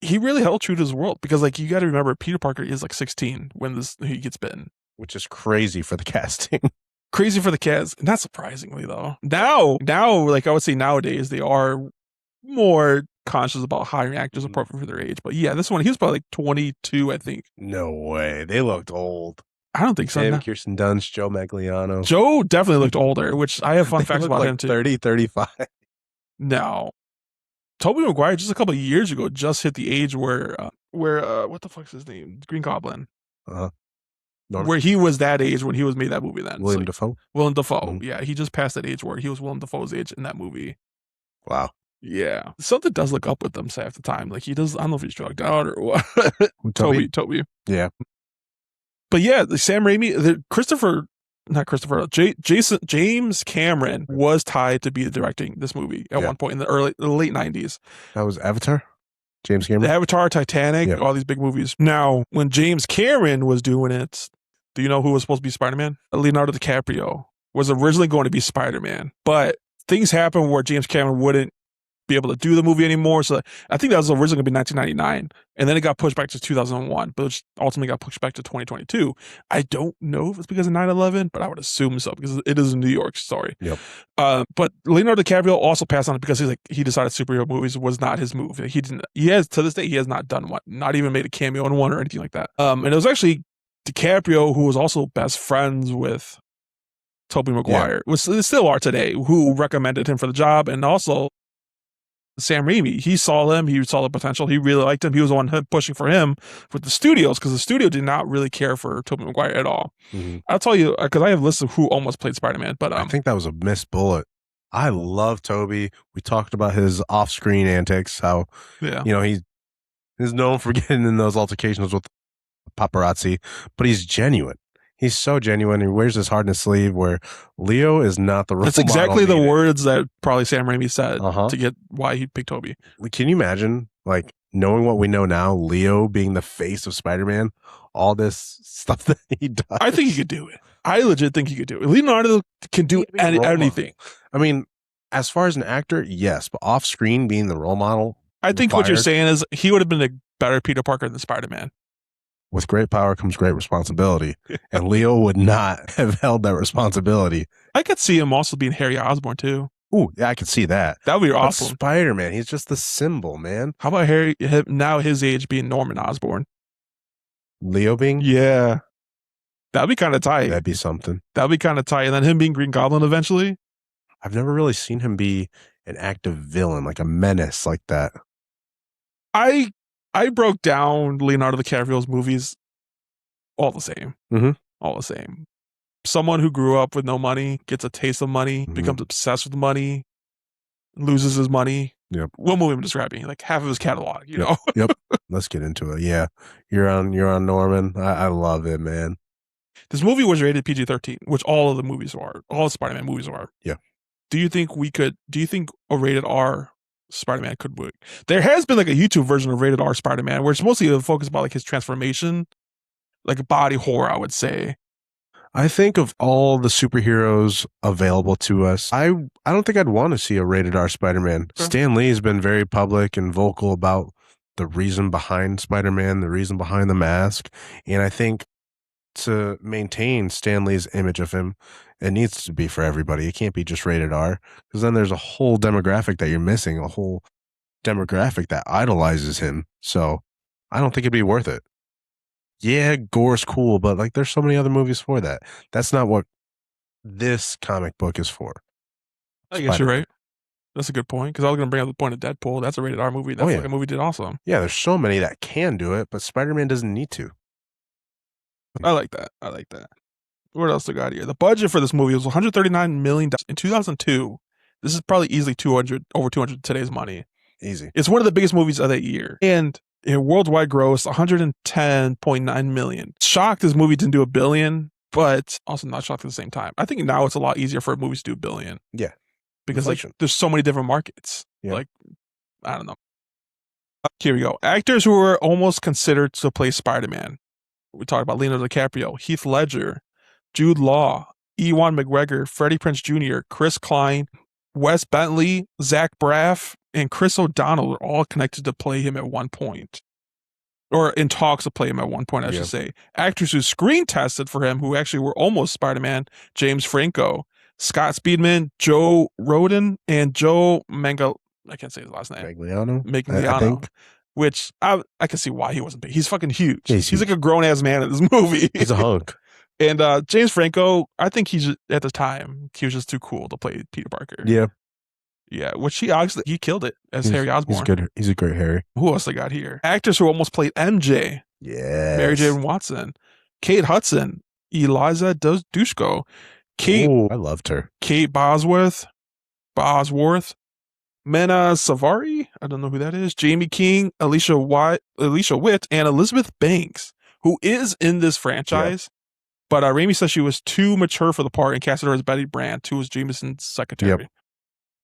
he really held true to his world, because like you got to remember, Peter Parker is like 16 when he gets bitten, which is crazy for the casting. Crazy for the cast, not surprisingly though. Now, like I would say nowadays, they are more conscious about hiring actors appropriate for their age. But yeah, this one, he was probably like 22, I think. No way. They looked old. I don't think so. Sam, Kirsten Dunst, Joe Magliano. Joe definitely looked older, which I have fun facts about like him too. 30, 35. No. Tobey Maguire just a couple of years ago just hit the age where what the fuck's his name? Green Goblin. Where he was that age when he was made that movie then. William Dafoe? Willem Dafoe. Yeah, he just passed that age where he was Willem Dafoe's age in that movie. Wow. Yeah. Something does look up with them half the time. Like he does, I don't know if he's drugged out or what. Toby. Yeah. But yeah, Sam Raimi, James Cameron was tied to be directing this movie at one point in the late 90s. That was Avatar? James Cameron? The Avatar, Titanic, all these big movies. Now, when James Cameron was doing it, do you know who was supposed to be Spider-Man? Leonardo DiCaprio was originally going to be Spider-Man, but things happened where James Cameron wouldn't be able to do the movie anymore. So I think that was originally going to be 1999, and then it got pushed back to 2001, but it ultimately got pushed back to 2022. I don't know if it's because of 9/11, but I would assume so, because it is a New York story. Yep. But Leonardo DiCaprio also passed on it because he decided superhero movies was not his move. He has to this day, he has not done one, not even made a cameo in one or anything like that. And it was actually DiCaprio, who was also best friends with Tobey Maguire, which they still are today, who recommended him for the job. And also Sam Raimi, he saw the potential. He really liked him. He was the one pushing for him with the studios, because the studio did not really care for Tobey Maguire at all. Mm-hmm. I'll tell you, because I have lists of who almost played Spider-Man, but I think that was a missed bullet. I love Tobey. We talked about his off-screen antics, how he's known for getting in those altercations with paparazzi, but he's genuine. He's so genuine. He wears his heart in his sleeve, where Leo is not the role That's exactly the words that probably Sam Raimi said to get why he picked Tobey. Can you imagine, like, knowing what we know now, Leo being the face of Spider-Man, all this stuff that he does? I think he could do it. I legit think he could do it. Leonardo can do anything. I mean, as far as an actor, yes, but off screen being the role model. I think what you're saying is he would have been a better Peter Parker than Spider-Man. With great power comes great responsibility, and Leo would not have held that responsibility. I could see him also being Harry Osborn too. Ooh, yeah, I could see that. That would be awesome. Spider-Man, he's just the symbol, man. How about Harry now his age being Norman Osborn? Leo being? Yeah. That'd be kind of tight. That'd be something. That'd be kind of tight. And then him being Green Goblin eventually. I've never really seen him be an active villain, like a menace like that. I broke down Leonardo DiCaprio's movies all the same. Mm-hmm. All the same. Someone who grew up with no money, gets a taste of money, becomes obsessed with money, loses his money. Yep. What movie I'm describing? Like half of his catalog, you know? Yep. Let's get into it. Yeah. You're on Norman. I love it, man. This movie was rated PG-13, which all of the movies are. All the Spider-Man movies are. Yeah. Do you think a rated R Spider-Man could work? There has been like a YouTube version of rated R Spider-Man where it's mostly focused about like his transformation, like a body horror, I would say. I think of all the superheroes available to us, I don't think I'd want to see a rated R Spider-Man. Sure. Stan Lee has been very public and vocal about the reason behind Spider-Man, the reason behind the mask. And I think to maintain Stan Lee's image of him, it needs to be for everybody. It can't be just rated R, because then there's a whole demographic that you're missing, a whole demographic that idolizes him. So I don't think it'd be worth it. Yeah, gore's cool, but like there's so many other movies for that. That's not what this comic book is for. I guess you're right. That's a good point, because I was going to bring up the point of Deadpool. That's a rated R movie. That fucking movie did awesome. Yeah, there's so many that can do it, but Spider-Man doesn't need to. I like that. What else they got here? The budget for this movie was $139 million in 2002. This is probably easily over 200 today's money. Easy. It's one of the biggest movies of that year. And in worldwide gross, $110.9 million. Shocked this movie didn't do $1 billion, but also not shocked at the same time. I think now it's a lot easier for movies to do $1 billion. Yeah. Because Inflation. there's so many different markets. Yeah. Like, I don't know. Here we go. Actors who were almost considered to play Spider-Man. We talked about Leonardo DiCaprio, Heath Ledger, Jude Law, Ewan McGregor, Freddie Prinze Jr., Chris Klein, Wes Bentley, Zach Braff, and Chris O'Donnell are all connected to play him at one point. Or in talks to play him at one point, I should say. Actors who screen tested for him, who actually were almost Spider-Man, James Franco, Scott Speedman, Joe Roden, and Joe I can't say his last name. Magliano? I think. Which I can see why he wasn't big. He's fucking huge. He's like a grown-ass man in this movie. He's a hunk. And James Franco, I think at the time, he was just too cool to play Peter Parker. Yeah. Yeah, which he killed it as Harry Osborn. He's good. He's a great Harry. Who else they got here? Actors who almost played MJ. Yeah. Mary Jane Watson. Kate Hudson. Eliza Dushku. I loved her. Kate Bosworth. Mena Savari. I don't know who that is. Jamie King. Alicia Witt. And Elizabeth Banks, who is in this franchise. But Raimi said she was too mature for the part and casted her as Betty Brant, who was Jameson's secretary. Yep.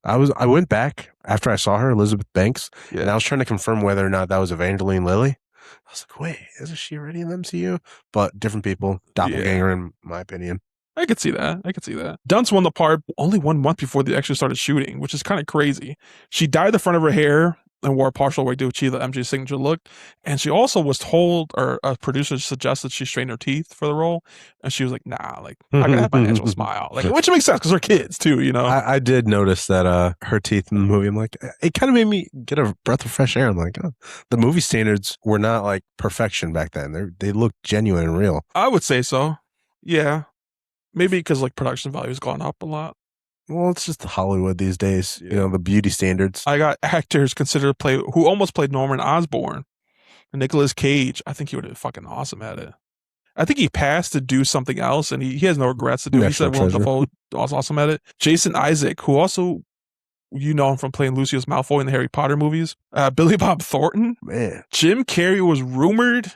I went back after I saw her, Elizabeth Banks, and I was trying to confirm whether or not that was Evangeline Lilly. I was like, wait, isn't she already in the MCU? But different people, doppelganger in my opinion. I could see that. Dunst won the part only 1 month before they actually started shooting, which is kind of crazy. She dyed the front of her hair and wore a partial wig to achieve the MJ signature look. And she also was told, or a producer suggested she straighten her teeth for the role. And she was like, nah, like, I gotta have my natural smile. Like, which makes sense because they're kids too, you know? I did notice that her teeth in the movie, I'm like, it kind of made me get a breath of fresh air. I'm like, oh, the movie standards were not like perfection back then. They looked genuine and real. I would say so. Yeah. Maybe because like production value has gone up a lot. Well, it's just Hollywood these days, you know, the beauty standards. I got actors considered to play who almost played Norman Osborn. Nicolas Cage, I think he would have been fucking awesome at it. I think he passed to do something else, and he has no regrets to do it. He said Willem Dafoe was awesome at it. Jason Isaac, who also, you know him from playing Lucius Malfoy in the Harry Potter movies. Billy Bob Thornton. Man. Jim Carrey was rumored,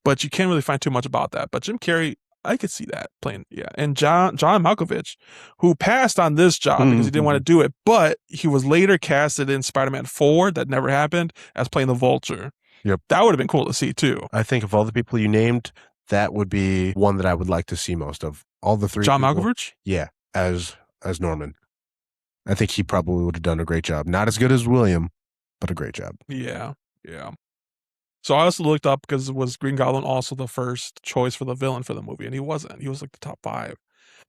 but you can't really find too much about that. But Jim Carrey, I could see that playing, And John Malkovich, who passed on this job because he didn't want to do it, but he was later casted in Spider-Man 4, that never happened, as playing the Vulture. Yep. That would have been cool to see, too. I think of all the people you named, that would be one that I would like to see most of. All the three John people, Malkovich? Yeah, as Norman. I think he probably would have done a great job. Not as good as William, but a great job. Yeah. So I also looked up because was Green Goblin also the first choice for the villain for the movie, and he wasn't. He was like the top 5.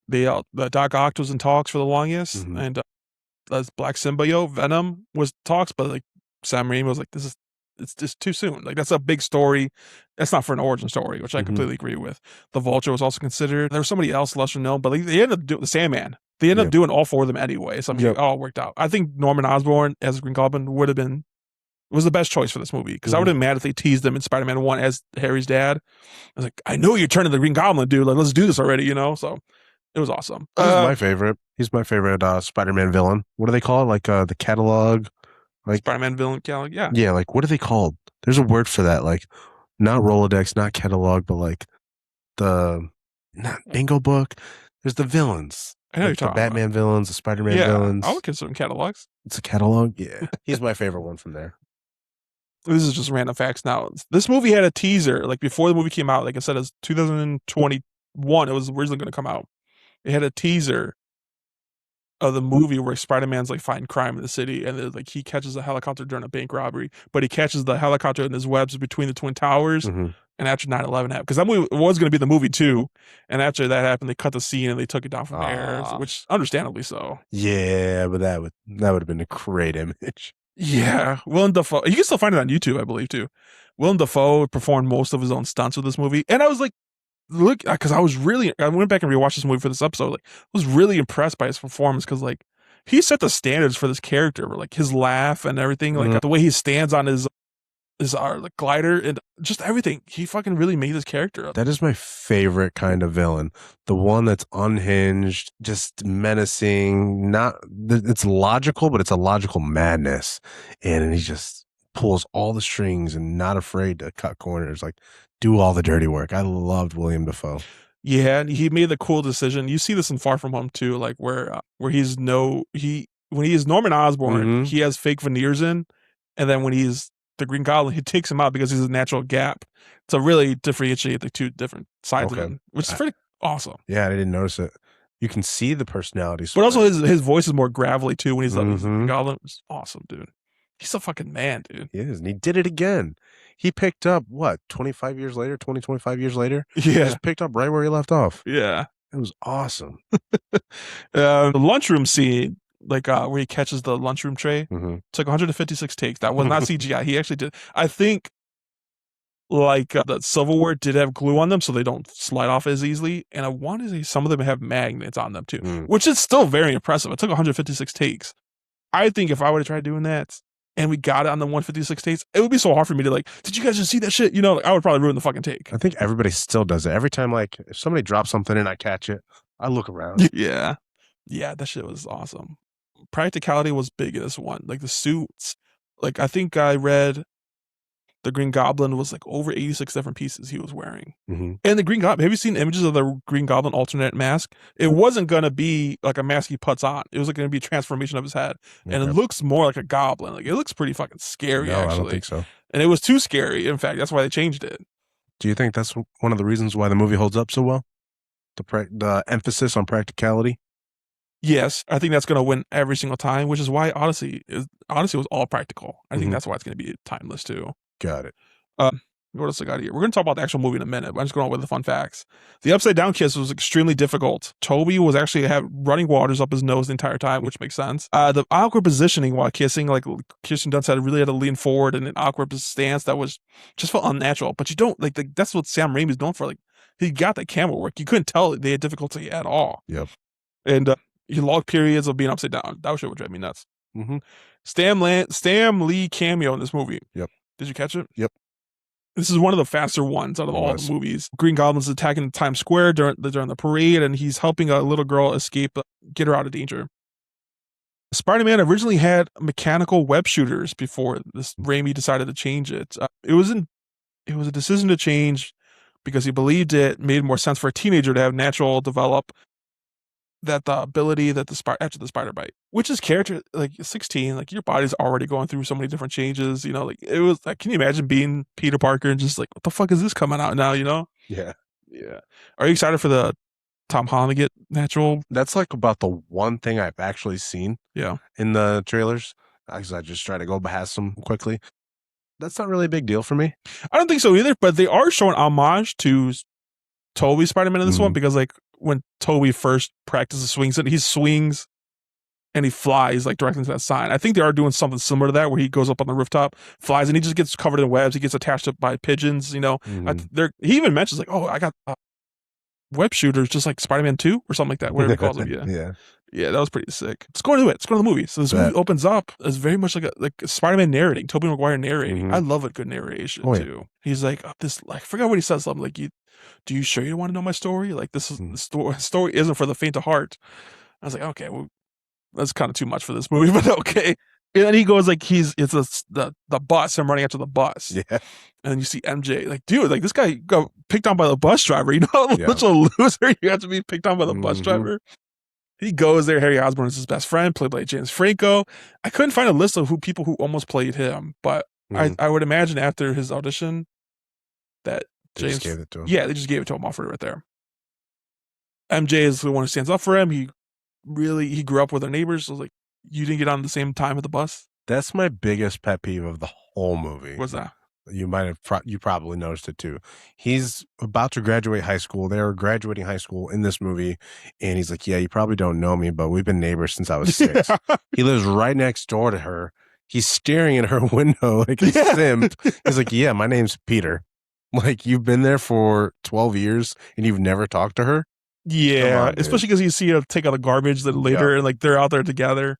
The Doc Ock was in talks for the longest, and Black Symbiote, Venom was talks, but like Sam Raimi was like, it's just too soon. Like that's a big story. That's not for an origin story, which I completely agree with. The Vulture was also considered. There was somebody else lesser known, but they ended up doing the Sandman. They ended up doing all 4 of them anyway. So I'm like, oh, it worked out. I think Norman Osborn as Green Goblin was the best choice for this movie because I would have been mad if they teased him in Spider-Man 1 as Harry's dad. I was like, I know you're turning the Green Goblin, dude. Like, let's do this already, you know? So it was awesome. He's my favorite. He's my favorite Spider-Man villain. What do they call it? Like the catalog? Like Spider-Man villain catalog? Yeah. Yeah, like what are they called? There's a word for that. Like not Rolodex, not catalog, but like not bingo book. There's the villains. I know like you're the talking Batman about. villains, the Spider-Man villains. I would consider them catalogs. It's a catalog? Yeah. He's my favorite one from there. This is just random facts now. This movie had a teaser, like before the movie came out, like I said, it was 2021. It was originally going to come out. It had a teaser of the movie where Spider-Man's like fighting crime in the city, and like he catches a helicopter during a bank robbery, but he catches the helicopter in his webs between the Twin Towers. And after 9/11 happened, because that movie was going to be the movie too, and after that happened, they cut the scene and they took it down from the air, which understandably so. Yeah, but that would have been a great image. Yeah, Willem Dafoe. You can still find it on YouTube, I believe, too. Willem Dafoe performed most of his own stunts with this movie, and I was like, look, because I went back and rewatched this movie for this episode. Like, I was really impressed by his performance because, like, he set the standards for this character, like his laugh and everything, like the way he stands on his his like glider and just everything. He fucking really made his character up. That is my favorite kind of villain. The one that's unhinged, just menacing, it's logical, but it's a logical madness. And he just pulls all the strings and not afraid to cut corners, like do all the dirty work. I loved William Dafoe. Yeah, and he made the cool decision. You see this in Far From Home too, like where when he is Norman Osborn, he has fake veneers in, and then when he's the Green Goblin, he takes him out because he's a natural gap to really differentiate the two different sides of him, which is pretty awesome. Yeah, I didn't notice it. You can see the personalities, but also his voice is more gravelly too when he's the Green Goblin. It's awesome, dude. He's a fucking man, dude. He is, and he did it again. He picked up, 25 years later? Yeah. He just picked up right where he left off. Yeah. It was awesome. The lunchroom scene, like where he catches the lunchroom tray, took 156 takes. That was not CGI. He actually did. I think like the silverware did have glue on them so they don't slide off as easily. And I want to say some of them have magnets on them too, which is still very impressive. It took 156 takes. I think if I would have tried doing that, and we got it on the 156 takes, it would be so hard for me to like, did you guys just see that shit? You know, like, I would probably ruin the fucking take. I think everybody still does it. Every time, like, if somebody drops something and I catch it, I look around. Yeah. Yeah, that shit was awesome. Practicality was big in this one. Like, the suits. Like, I think I read the Green Goblin was like over 86 different pieces he was wearing. And the Green Goblin, have you seen images of the Green Goblin alternate mask? It wasn't going to be like a mask he puts on. It was like going to be a transformation of his head. And it looks more like a goblin. Like, it looks pretty fucking scary, actually. I don't think so. And it was too scary. In fact, that's why they changed it. Do you think that's one of the reasons why the movie holds up so well? The emphasis on practicality? Yes, I think that's going to win every single time, which is why Odyssey was all practical. I think that's why it's going to be timeless, too. Got it. What else I got here? We're going to talk about the actual movie in a minute, but I'm just going on with the fun facts. The upside down kiss was extremely difficult. Toby was actually running waters up his nose the entire time, which makes sense. The awkward positioning while kissing, like Kirsten Dunst really had to lean forward in an awkward stance that was just felt unnatural. But you don't like that's what Sam Raimi's known for. Like, he got the camera work. You couldn't tell they had difficulty at all. Yep. And he logged periods of being upside down. That shit would drive me nuts. Stan Lee cameo in this movie. Yep. Did you catch it? Yep. This is one of the faster ones out of all the movies. Green Goblin's attacking Times Square during the parade, and he's helping a little girl escape, get her out of danger. Spider-Man originally had mechanical web shooters before this. Raimi decided to change it. It was a decision to change because he believed it made more sense for a teenager to have natural develop that the ability that after the spider bite, which is character like 16, like your body's already going through so many different changes, you know, like it was like, can you imagine being Peter Parker and just like, what the fuck is this coming out now, you know? Yeah. Are you excited for the Tom Holland to get natural? That's like about the one thing I've actually seen in the trailers. I just try to go past them quickly. That's not really a big deal for me. I don't think so either, but they are showing homage to Tobey Spider-Man in this one, because like when Tobey first practices swings, he swings and he flies like directly into that sign. I think they are doing something similar to that where he goes up on the rooftop, flies, and he just gets covered in webs. He gets attached up by pigeons, you know. He even mentions like, oh, I got web shooters just like Spider-Man 2 or something like that, whatever he calls them. Yeah, that was pretty sick. Let's go into it. Let's go to the movie. So this movie opens up as very much like Spider-Man narrating, Tobey Maguire narrating. I love a good narration too. He's like, this, like, I forgot what he says. Something like, do you sure you don't want to know my story? Like, this is the story isn't for the faint of heart. I was like, okay, well, that's kind of too much for this movie, but okay. And then he goes like, the bus. I'm running after the bus. Yeah. And then you see MJ, like, dude, like this guy got picked on by the bus driver. You know, such a loser. You have to be picked on by the bus driver. He goes there. Harry Osborn is his best friend, played by James Franco. I couldn't find a list of people who almost played him, but I would imagine after his audition that James just gave it to him. Yeah, they just gave it to him, offered it right there. MJ is the one who stands up for him. He grew up with their neighbors. So like, you didn't get on the same time at the bus. That's my biggest pet peeve of the whole movie. What's that? You might have you probably noticed it too. He's about to graduate high school. They're graduating high school in this movie, and he's like, "Yeah, you probably don't know me, but we've been neighbors since I was 6." He lives right next door to her. He's staring at her window like a simp. He's like, "Yeah, my name's Peter." Like, you've been there for 12 years and you've never talked to her? Yeah, especially because you see her take out the garbage then later, and like they're out there together.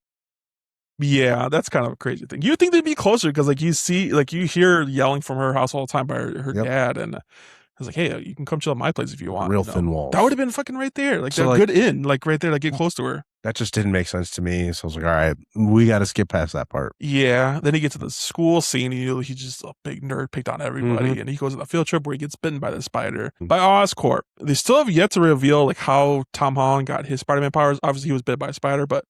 Yeah, that's kind of a crazy thing. You would think they'd be closer because, like, you hear yelling from her house all the time by her Yep. dad, and I was like, hey, you can come chill at my place if you want. Real thin walls. That would have been fucking right there, like So, that like- good inn, like right there, like get close to her. That just didn't make sense to me. So I was like, all right, we got to skip past that part. Yeah. Then he gets to the school scene. He's just a big nerd, picked on everybody, and he goes on a field trip where he gets bitten by the spider by Oscorp. They still have yet to reveal like how Tom Holland got his Spider-Man powers. Obviously, he was bit by a spider, but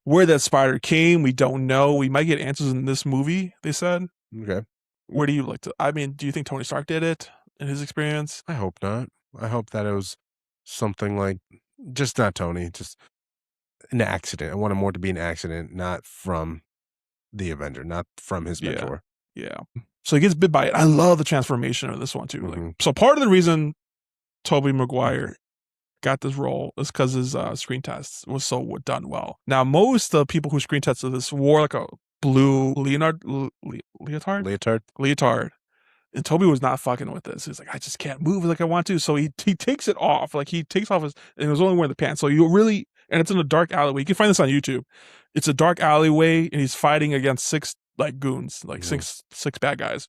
where that spider came, we don't know. We might get answers in this movie. They said. Okay. Where do you like to? I mean, do you think Tony Stark did it in his experience? I hope not. I hope that it was something like just not Tony, just an accident. I want it more to be an accident, not from the Avenger, not from his mentor. Yeah. So he gets bit by it. I love the transformation of this one too. Mhm. Like, so part of the reason Tobey Maguire got this role is because his screen test was so done well. Now, most of the people who screen tested this wore like a blue leotard. And Toby was not fucking with this. He's like, I just can't move like I want to. So he takes it off. Like he takes off his, and he was only wearing the pants. So you really, and it's in a dark alleyway. You can find this on YouTube. It's a dark alleyway, and he's fighting against 6 like goons, like six bad guys.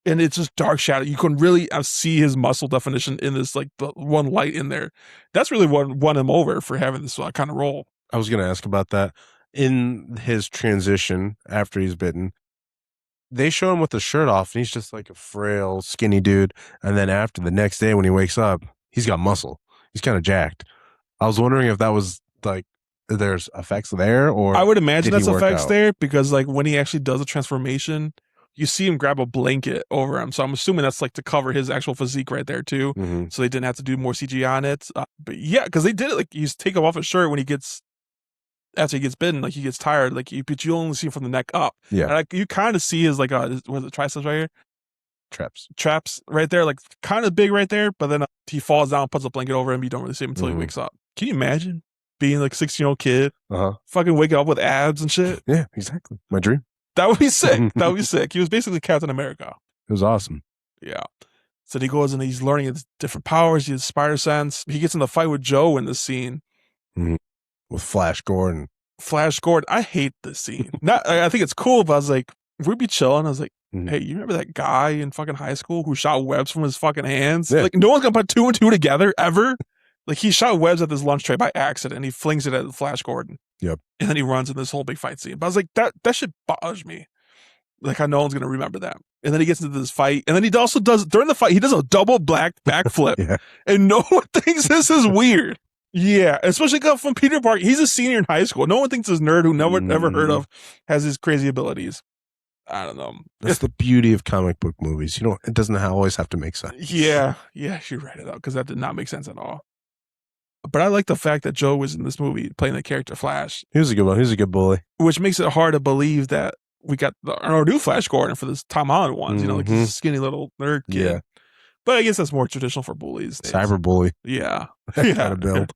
And it's just dark shadow. You can really see his muscle definition in this, like the one light in there. That's really what won him over for having this kind of role. I was going to ask about that. In his transition after he's bitten, they show him with the shirt off, and he's just like a frail, skinny dude. And then after the next day when he wakes up, he's got muscle. He's kind of jacked. I was wondering if that was like, there's effects there, or I would imagine did he that's work effects out? there because like when he actually does a transformation, you see him grab a blanket over him. So I'm assuming that's like to cover his actual physique right there too. Mhm. So they didn't have to do more CG on it. But yeah, because they did it like he's take off his shirt when he gets, after he gets bitten, like he gets tired, like but you only see him from the neck up. Yeah. And like you kind of see his like was it triceps right here? Traps. Right there, like kind of big right there. But then he falls down, puts a blanket over him. You don't really see him until he wakes up. Can you imagine being like a 16-year-old kid, fucking waking up with abs and shit? Yeah, exactly. My dream. That would be sick. That would be sick. He was basically Captain America. It was awesome. Yeah. So he goes and he's learning his different powers. He has spider sense. He gets in the fight with Joe in this scene. With Flash Gordon. Flash Gordon. I hate this scene. I think it's cool, but I was like, we'd be chilling. I was like, hey, you remember that guy in fucking high school who shot webs from his fucking hands? Yeah. Like, no one's gonna put 2 and 2 together ever. Like, he shot webs at this lunch tray by accident, and he flings it at Flash Gordon. Yep. And then he runs in this whole big fight scene. But I was like, that should bother me. Like, how no one's gonna remember that. And then he gets into this fight, and then he also does, during the fight, he does a double black backflip. Yeah. And no one thinks this is weird. Yeah, especially from Peter Parker. He's a senior in high school. No one thinks this nerd who no one ever heard of has his crazy abilities. I don't know. That's the beauty of comic book movies. It doesn't always have to make sense. Yeah, you write it out because that did not make sense at all. But I like the fact that Joe was in this movie playing the character Flash. He was a good one. He was a good bully. Which makes it hard to believe that we got our new Flash Gordon for this Tom Holland ones. You know, like this skinny little nerd kid. Yeah. But I guess that's more traditional for bullies. Cyber bully. Yeah. That kind of build.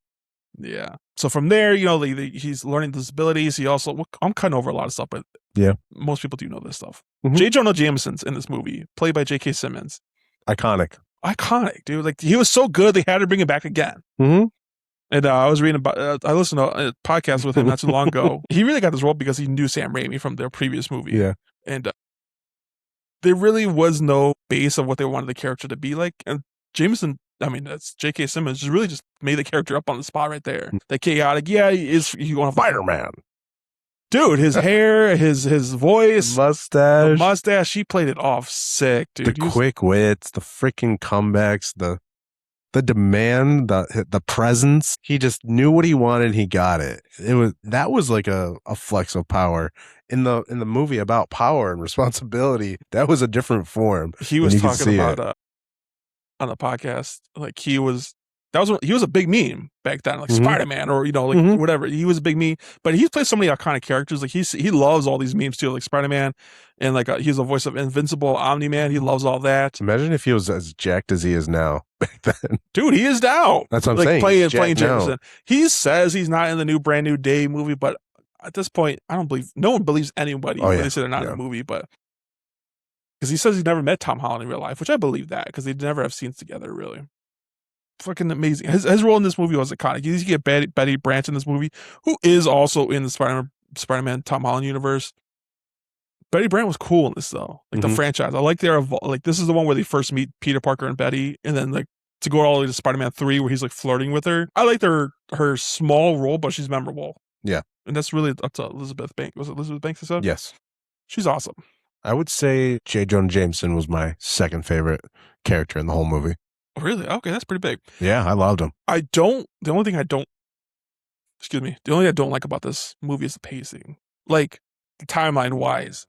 Yeah. So from there, he's learning these abilities. He also, I'm cutting over a lot of stuff, but yeah, most people do know this stuff. J. Jonah Jameson's in this movie, played by J.K. Simmons. Iconic, dude. Like, he was so good, they had to bring him back again. And I was reading about, I listened to a podcast with him not too long ago. He really got this role because he knew Sam Raimi from their previous movie. Yeah. And there really was no base of what they wanted the character to be like. And that's J.K. Simmons, really just made the character up on the spot right there. The chaotic, you want to Spider-Man. Dude, his hair, his voice, the mustache, he played it off sick, dude. The quick wits, the freaking comebacks, the demand, the presence. He just knew what he wanted, he got it. That was like a flex of power. In the movie about power and responsibility, that was a different form. He was talking about on the podcast, like he was a big meme back then, like Spider-Man or whatever. He was a big meme, but he's played so many iconic characters. Like he loves all these memes too, like Spider-Man, and like he's the voice of Invincible, Omni-Man. He loves all that. Imagine if he was as jacked as he is now back then. Dude, he is now. That's what I'm saying. Playing Jameson. He says he's not in the new Brand New Day movie, but at this point, I don't believe no one believes anybody when they say they're not in the movie, but. Because he says he's never met Tom Holland in real life, which I believe that because they never have scenes together, really. Fucking amazing. His role in this movie was iconic. You get Betty Branch in this movie, who is also in the Spider-Man Tom Holland universe. Betty Brant was cool in this though, like the franchise. I like their like this is the one where they first meet Peter Parker and Betty, and then like to go all the way to Spider-Man 3 where he's like flirting with her. I like her small role, but she's memorable. Yeah, and that's really up to Elizabeth Banks. Was it Elizabeth Banks? I said yes. She's awesome. I would say J. Jonah Jameson was my second favorite character in the whole movie. Really? Okay, that's pretty big. Yeah, I loved him. The only thing I don't like about this movie is the pacing. Like, timeline wise.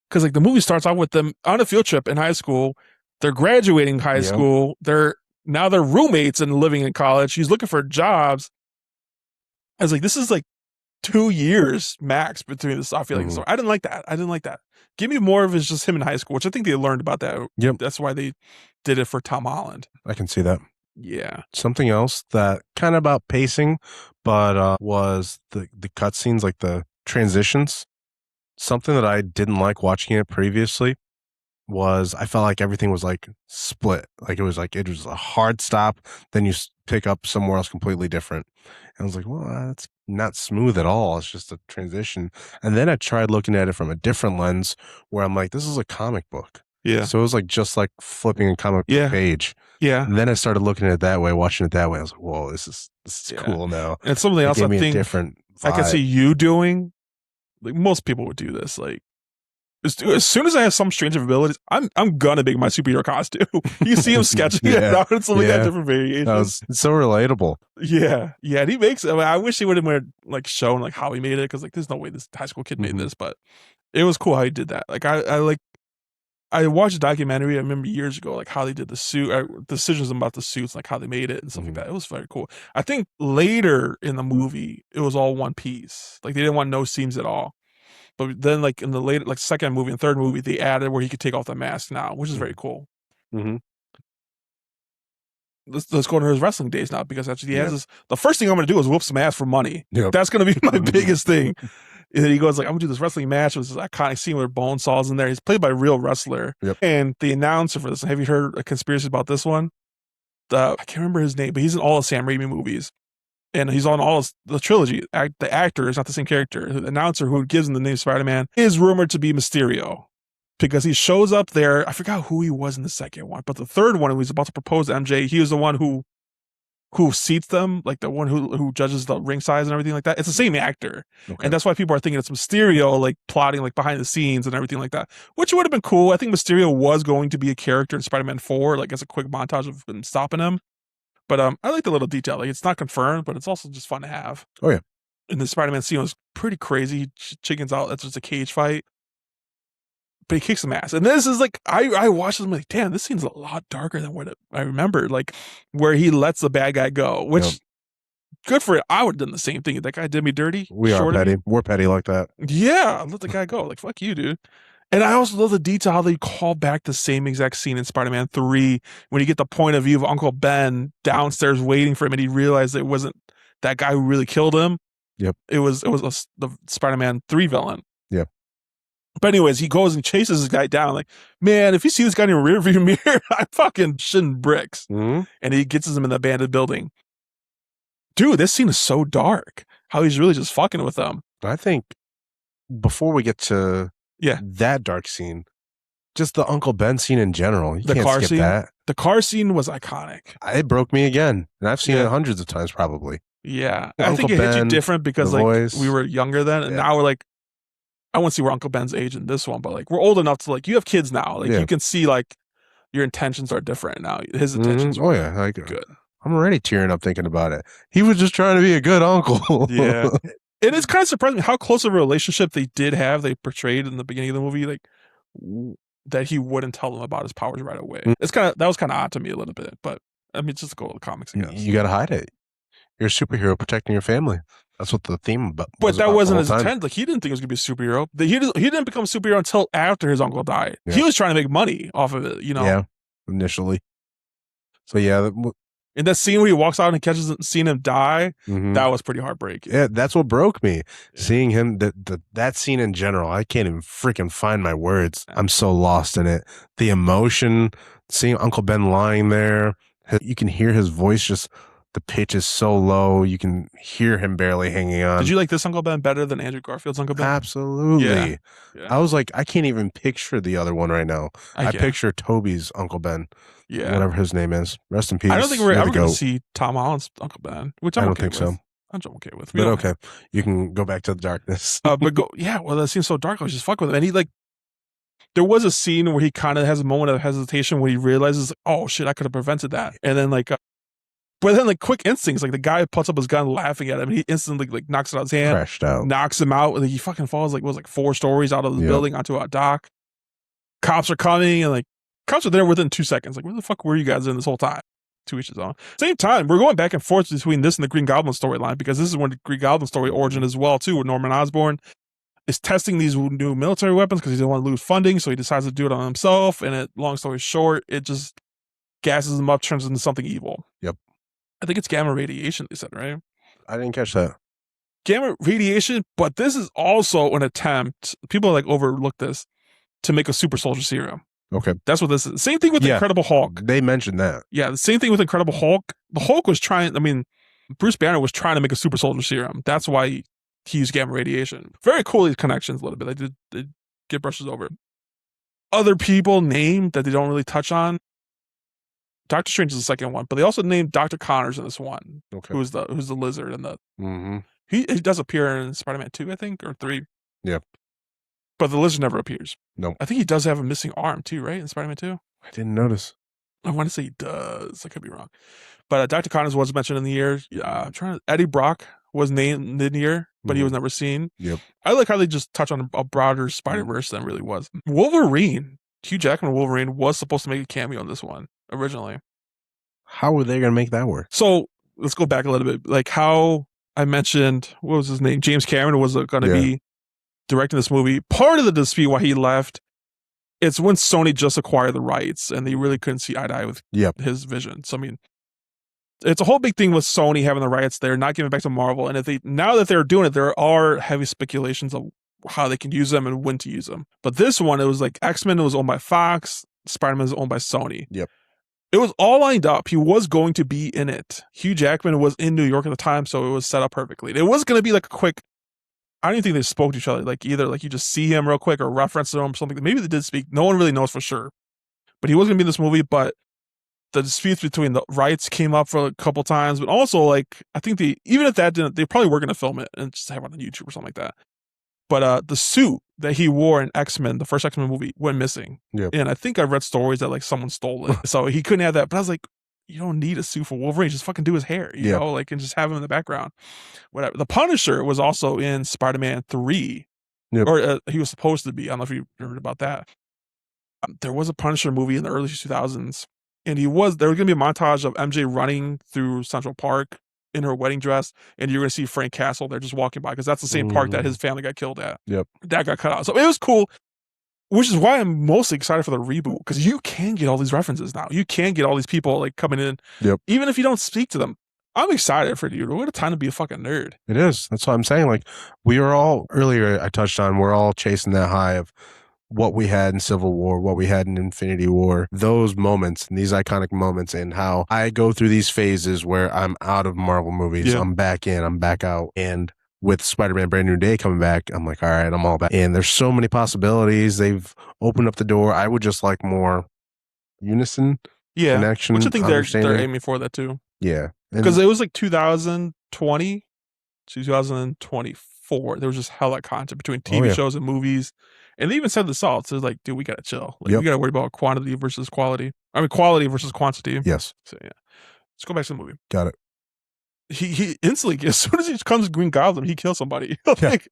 Because, like, the movie starts off with them on a field trip in high school. They're graduating high school. They're roommates and living in college. He's looking for jobs. I was like, this is like 2 years max between this. I feel like I didn't like that. Give me more of it's just him in high school, which I think they learned about that. Yep. That's why they did it for Tom Holland. I can see that. Yeah. Something else that kind of about pacing, but was the cutscenes, like the transitions. Something that I didn't like watching it previously was I felt like everything was like split. Like it was a hard stop, then you pick up somewhere else completely different. And I was like, well, that's not smooth at all. It's just a transition. And then I tried looking at it from a different lens where I'm like, this is a comic book. Yeah. So it was like just like flipping a comic book page. Yeah. And then I started looking at it that way, watching it that way. I was like, whoa, this is cool now. And something else I think different vibe. I can see you doing. Like most people would do this. Like as soon as I have some strange abilities, I'm gonna make my superhero costume. You see him sketching it out. It's like got different variations. It's so relatable. Yeah. And he makes. I wish he would have like shown like how he made it because like there's no way this high school kid made this, but it was cool how he did that. Like I watched a documentary. I remember years ago, like how they did the suit, decisions about the suits, like how they made it and stuff like that. It was very cool. I think later in the movie, it was all one piece. Like they didn't want no seams at all. But then, like in the later, like second movie and third movie, they added where he could take off the mask now, which is very cool. Let's go to his wrestling days now because actually he has this. The first thing I'm going to do is whoop some ass for money. That's going to be my biggest thing. And then he goes like, I'm gonna do this wrestling match. It was this iconic scene where Bonesaw's in there. He's played by a real wrestler. And the announcer for this, have you heard a conspiracy about this one? I can't remember his name, but he's in all of Sam Raimi movies. And he's on all of the trilogy. The actor is not the same character. The announcer who gives him the name Spider-Man is rumored to be Mysterio. Because he shows up there. I forgot who he was in the second one, but the third one, when he's about to propose to MJ, he was the one who seats them, like the one who judges the ring size and everything like that. It's the same actor. And that's why people are thinking it's Mysterio, like plotting like behind the scenes and everything like that, which would have been cool. I think Mysterio was going to be a character in Spider-Man 4, like as a quick montage of him stopping him. But I like the little detail. Like it's not confirmed, but it's also just fun to have. Oh yeah. And the Spider-Man scene was pretty crazy. He chickens out. That's just a cage fight. But he kicks some ass. And this is like, I watched this, I'm like, damn, this scene's a lot darker than what I remember. Like, where he lets the bad guy go, which, good for it. I would have done the same thing. If that guy did me dirty. We are petty. We're petty like that. Yeah, let the guy go. Like, fuck you, dude. And I also love the detail how they call back the same exact scene in Spider-Man 3 when you get the point of view of Uncle Ben downstairs waiting for him and he realized it wasn't that guy who really killed him. It was the Spider-Man 3 villain. But anyways, he goes and chases this guy down. Like, man, if you see this guy in your rearview mirror, I'm fucking shitting bricks. And he gets him in the abandoned building. Dude, this scene is so dark. How he's really just fucking with them. I think before we get to that dark scene, just the Uncle Ben scene in general, you can't skip scene, that. The car scene was iconic. It broke me again, and I've seen it hundreds of times probably. Yeah, I think it hit you different because like we were younger then, and now we're like, I want to see where Uncle Ben's age in this one, but like we're old enough to like you have kids now, like you can see like your intentions are different now. His intentions, like good. I'm already tearing up thinking about it. He was just trying to be a good uncle. Yeah, it is kind of surprising how close of a relationship they did have. They portrayed in the beginning of the movie, like that he wouldn't tell them about his powers right away. That was kind of odd to me a little bit, but I mean, just go to the comics. I guess you got to hide it. You're a superhero protecting your family. That's what the theme about. But that wasn't his intent. Like he didn't think he was gonna be a superhero. He didn't become a superhero until after his uncle died. He was trying to make money off of it, you know. Yeah, initially. So in that scene where he walks out and seeing him die, that was pretty heartbreaking. Yeah, that's what broke me. Seeing him, that scene in general, I can't even freaking find my words. I'm so lost in it. The emotion, seeing Uncle Ben lying there, you can hear his voice just The pitch is so low, you can hear him barely hanging on. Did you like this Uncle Ben better than Andrew Garfield's Uncle Ben? Absolutely. Yeah. I was like, I can't even picture the other one right now. I picture Toby's Uncle Ben. Yeah. Whatever his name is. Rest in peace. I don't think we're ever going to see Tom Holland's Uncle Ben, which I don't think so. I'm okay with. But okay, you can go back to the darkness. Well, that seems so dark. I was just fucking with him. And he there was a scene where he kind of has a moment of hesitation when he realizes, oh shit, I could have prevented that. And then but then quick instincts, the guy puts up his gun laughing at him, and he instantly knocks it out of his hand, crashed out, knocks him out, and he fucking falls 4 stories out of the building onto a dock. Cops are coming, and cops are there within 2 seconds. Where the fuck were you guys in this whole time? To each his own. Same time, we're going back and forth between this and the Green Goblin storyline, because this is when the Green Goblin story origin as well too, where Norman Osborn is testing these new military weapons because he doesn't want to lose funding, so he decides to do it on himself. And long story short, it just gasses him up, turns into something evil. Yep. I think it's gamma radiation, they said, right? I didn't catch that. Gamma radiation, but this is also an attempt, people overlook this, to make a super soldier serum. Okay. That's what this is. Same thing with the Incredible Hulk. They mentioned that. Yeah, the same thing with Incredible Hulk. The Hulk was Bruce Banner was trying to make a super soldier serum. That's why he used gamma radiation. Very cool, these connections a little bit. They get brushes over. Other people named that they don't really touch on. Doctor Strange is the second one, but they also named Dr. Connors in this one. Okay. Who's the lizard and the he does appear in Spider-Man 2, I think, or 3. Yep. But the lizard never appears. No. I think he does have a missing arm too, right? In Spider-Man 2? I didn't notice. I want to say he does. I could be wrong. But Dr. Connors was mentioned in the year. Eddie Brock was named in the year, but he was never seen. Yep. I like how they just touch on a broader Spider-Verse than it really was. Wolverine, Hugh Jackman Wolverine was supposed to make a cameo in this one originally. How were they going to make that work? So let's go back a little bit. How I mentioned, what was his name? James Cameron was going to be directing this movie. Part of the dispute why he left, it's when Sony just acquired the rights and they really couldn't see eye to eye with his vision. So, it's a whole big thing with Sony having the rights there, not giving it back to Marvel. And now that they're doing it, there are heavy speculations of how they can use them and when to use them. But this one, it was X-Men was owned by Fox, Spider-Man was owned by Sony. Yep. It was all lined up. He was going to be in it. Hugh Jackman was in New York at the time, so it was set up perfectly. It was going to be a quick, I don't even think they spoke to each other. Either you just see him real quick or reference to him or something. Maybe they did speak. No one really knows for sure. But he was going to be in this movie, but the disputes between the rights came up for a couple times. But also, I think even if that didn't, they probably were going to film it and just have it on YouTube or something like that. But the suit that he wore in X-Men, the first X-Men movie, went missing. Yep. And I think I read stories that someone stole it. So he couldn't have that. But I was like, you don't need a suit for Wolverine. Just fucking do his hair, you know, and just have him in the background. Whatever. The Punisher was also in Spider-Man 3. Yep. Or he was supposed to be. I don't know if you heard about that. There was a Punisher movie in the early 2000s. And there was going to be a montage of MJ running through Central Park in her wedding dress, and you're going to see Frank Castle there just walking by, because that's the same park that his family got killed at. Yep. That got cut out. So it was cool, which is why I'm mostly excited for the reboot, because you can get all these references now. You can get all these people coming in, even if you don't speak to them. I'm excited for you. What a time to be a fucking nerd. It is. That's what I'm saying. We are all, earlier I touched on, we're all chasing that high of what we had in Civil War, what we had in Infinity War, those moments and these iconic moments, and how I go through these phases where I'm out of Marvel movies. I'm back in, I'm back out. And with Spider-Man Brand New Day coming back, I'm like, all right, I'm all back. And there's so many possibilities. They've opened up the door. I would just like more unison connection. Which I think they're aiming for that too. Yeah. Because it was 2020, 2024. There was just hella content between TV shows and movies. And they even said this all. So it's dude, we got to chill. We got to worry about quantity versus quality. Quality versus quantity. Yes. So, yeah. Let's go back to the movie. Got it. He instantly, as soon as he comes Green Goblin, he kills somebody.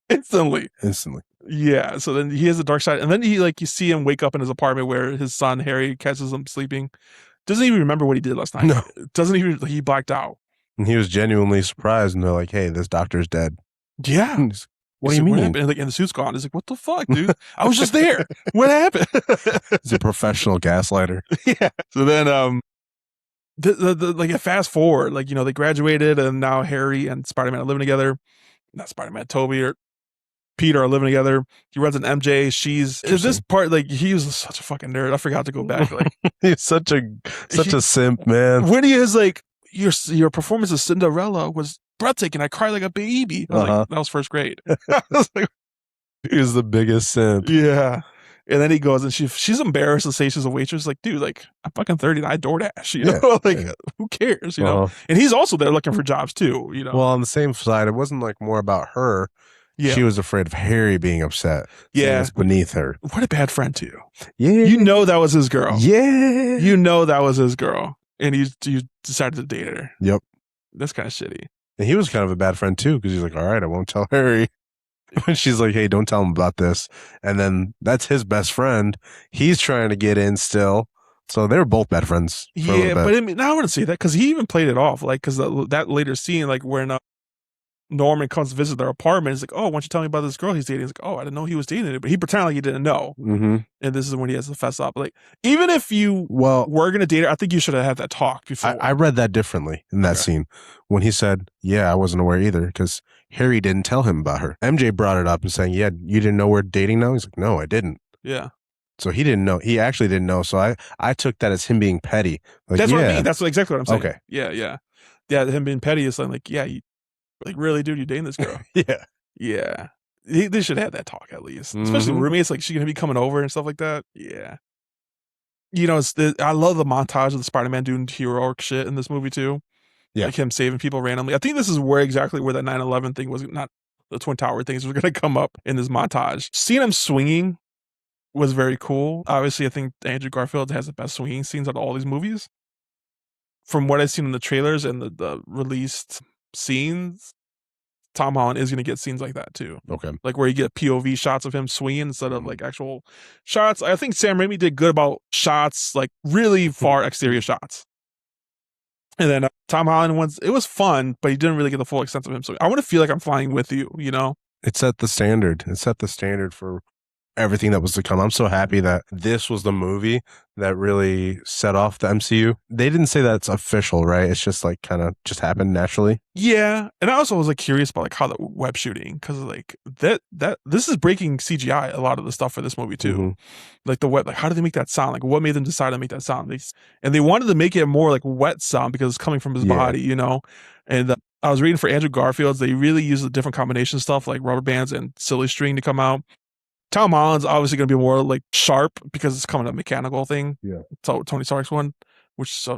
Instantly. Yeah. So then he has the dark side. And then you see him wake up in his apartment where his son, Harry, catches him sleeping. Doesn't even remember what he did last night. No. Doesn't even, he blacked out. And he was genuinely surprised. And they're like, hey, this doctor's dead. Yeah. What do you mean? And the suit's gone. He's like, what the fuck, dude? I was just there. What happened? He's a professional gaslighter. Yeah. So then, fast forward, they graduated and now Harry and Spider-Man are living together. Not Spider-Man, Toby or Peter are living together. He runs an MJ. She's this part, he was such a fucking nerd. I forgot to go back. He's such a simp, man. When he is your performance as Cinderella was breathtaking. I cried like a baby. I was like, that was first grade. I was like, He was the biggest simp. yeah. And then he goes and she's embarrassed to say she's a waitress. Like, dude, like I'm fucking 30 and I DoorDash, you know? Like, who cares, you know? And he's also there looking for jobs too, you know? Well, on the same side, it wasn't like more about her. Yeah. She was afraid of Harry being upset. Yeah. It's beneath her. What a bad friend too. Yeah. You know that was his girl. Yeah. You know that was his girl. And you decided to date her. Yep. That's kind of shitty. And he was kind of a bad friend too, because he's like, all right, I won't tell Harry. And she's like, hey, don't tell him about this. And then that's his best friend. He's trying to get in still. So they were both bad friends. Yeah, but I mean, I wouldn't say that because he even played it off. Like, because that later scene, like when Norman comes to visit their apartment, he's like, oh, why don't you tell me about this girl he's dating? He's like, oh, I didn't know he was dating it. But he pretended like he didn't know. Mm-hmm. And this is when he has to fess up. Like, even if you were going to date her, I think you should have had that talk before. I read that differently in that scene when he said, yeah, I wasn't aware either because Harry didn't tell him about her. MJ brought it up and saying, yeah, you didn't know we're dating now? He's like, no, I didn't. Yeah. So he didn't know. He actually didn't know. So I took that as him being petty. Like, that's what I mean. That's exactly what I'm saying. Okay. Yeah. Him being petty is like, yeah, like, really, dude, you dating this girl? Yeah. They should have that talk at least. Especially roommates. Like, she going to be coming over and stuff like that. Yeah. You know, I love the montage of the Spider-Man doing heroic shit in this movie, too. Yeah. Like him saving people randomly. I think this is exactly where that 9/11 thing was, not the Twin Tower things, was going to come up in this montage. Seeing him swinging was very cool. Obviously, I think Andrew Garfield has the best swinging scenes out of all these movies. From what I've seen in the trailers and the released scenes, Tom Holland is going to get scenes like that too. Okay. Like where you get POV shots of him swinging instead of like actual shots. I think Sam Raimi did good about shots, like really far exterior shots. And then Tom Holland, it was fun, but he didn't really get the full extent of him. So I want to feel like I'm flying with you, you know? It set the standard. It set the standard for everything that was to come. I'm so happy that this was the movie that really set off the MCU. They didn't say that it's official, right? It's just like kind of just happened naturally. Yeah. And I also was like curious about like how the web shooting, because like that this is breaking CGI, a lot of the stuff for this movie too. Like the web, like how did they make that sound? Like what made them decide to make that sound? And they wanted to make it more like wet sound because it's coming from his body, you know? And I was reading for Andrew Garfield's, they really use the different combination stuff like rubber bands and silly string to come out. Tom Holland's obviously going to be more like sharp because it's coming a mechanical thing. Yeah. So Tony Stark's one, which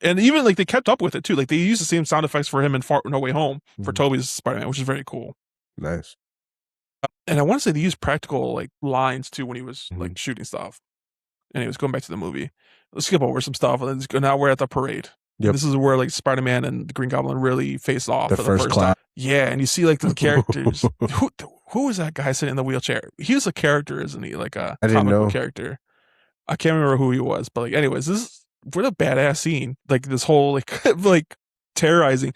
and even like they kept up with it too. Like they used the same sound effects for him in Far No Way Home for Tobey's Spider-Man, which is very cool. Nice. And I want to say they used practical like lines too when he was like shooting stuff. Anyways, going back to the movie, let's skip over some stuff. And now we're at the parade. Yep. This is where like Spider-Man and the Green Goblin really face off for the first time. Yeah, and you see like the characters. Who was that guy sitting in the wheelchair? He was a character, isn't he? Like a comic book character. I can't remember who he was, but like, anyways, what a badass scene. Like this whole like terrorizing.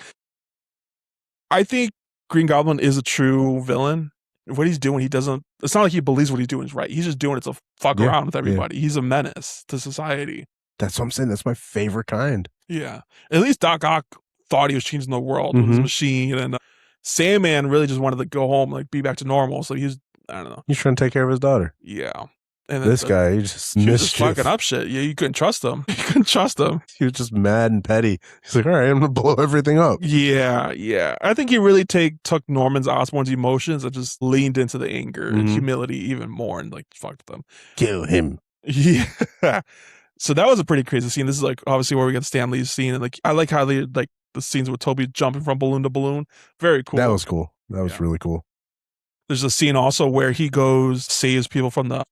I think Green Goblin is a true villain. What he's doing, it's not like he believes what he's doing is right. He's just doing it to fuck around with everybody. Yeah. He's a menace to society. That's what I'm saying. That's my favorite kind. Yeah. At least Doc Ock thought he was changing the world with his machine, and Sandman really just wanted to go home, like be back to normal. So I don't know. He's trying to take care of his daughter. Yeah. And this guy, he just fucking up shit. Yeah, you couldn't trust him. You couldn't trust him. He was just mad and petty. He's like, all right, I'm going to blow everything up. Yeah. I think he really took Norman Osborn's emotions and just leaned into the anger and humility even more and like fucked them. Kill him. Yeah. So that was a pretty crazy scene. This is like obviously where we get Stan Lee's scene, and like I like how they like the scenes with Tobey jumping from balloon to balloon. Very cool. That was cool. That was really cool. There's a scene also where he saves people from the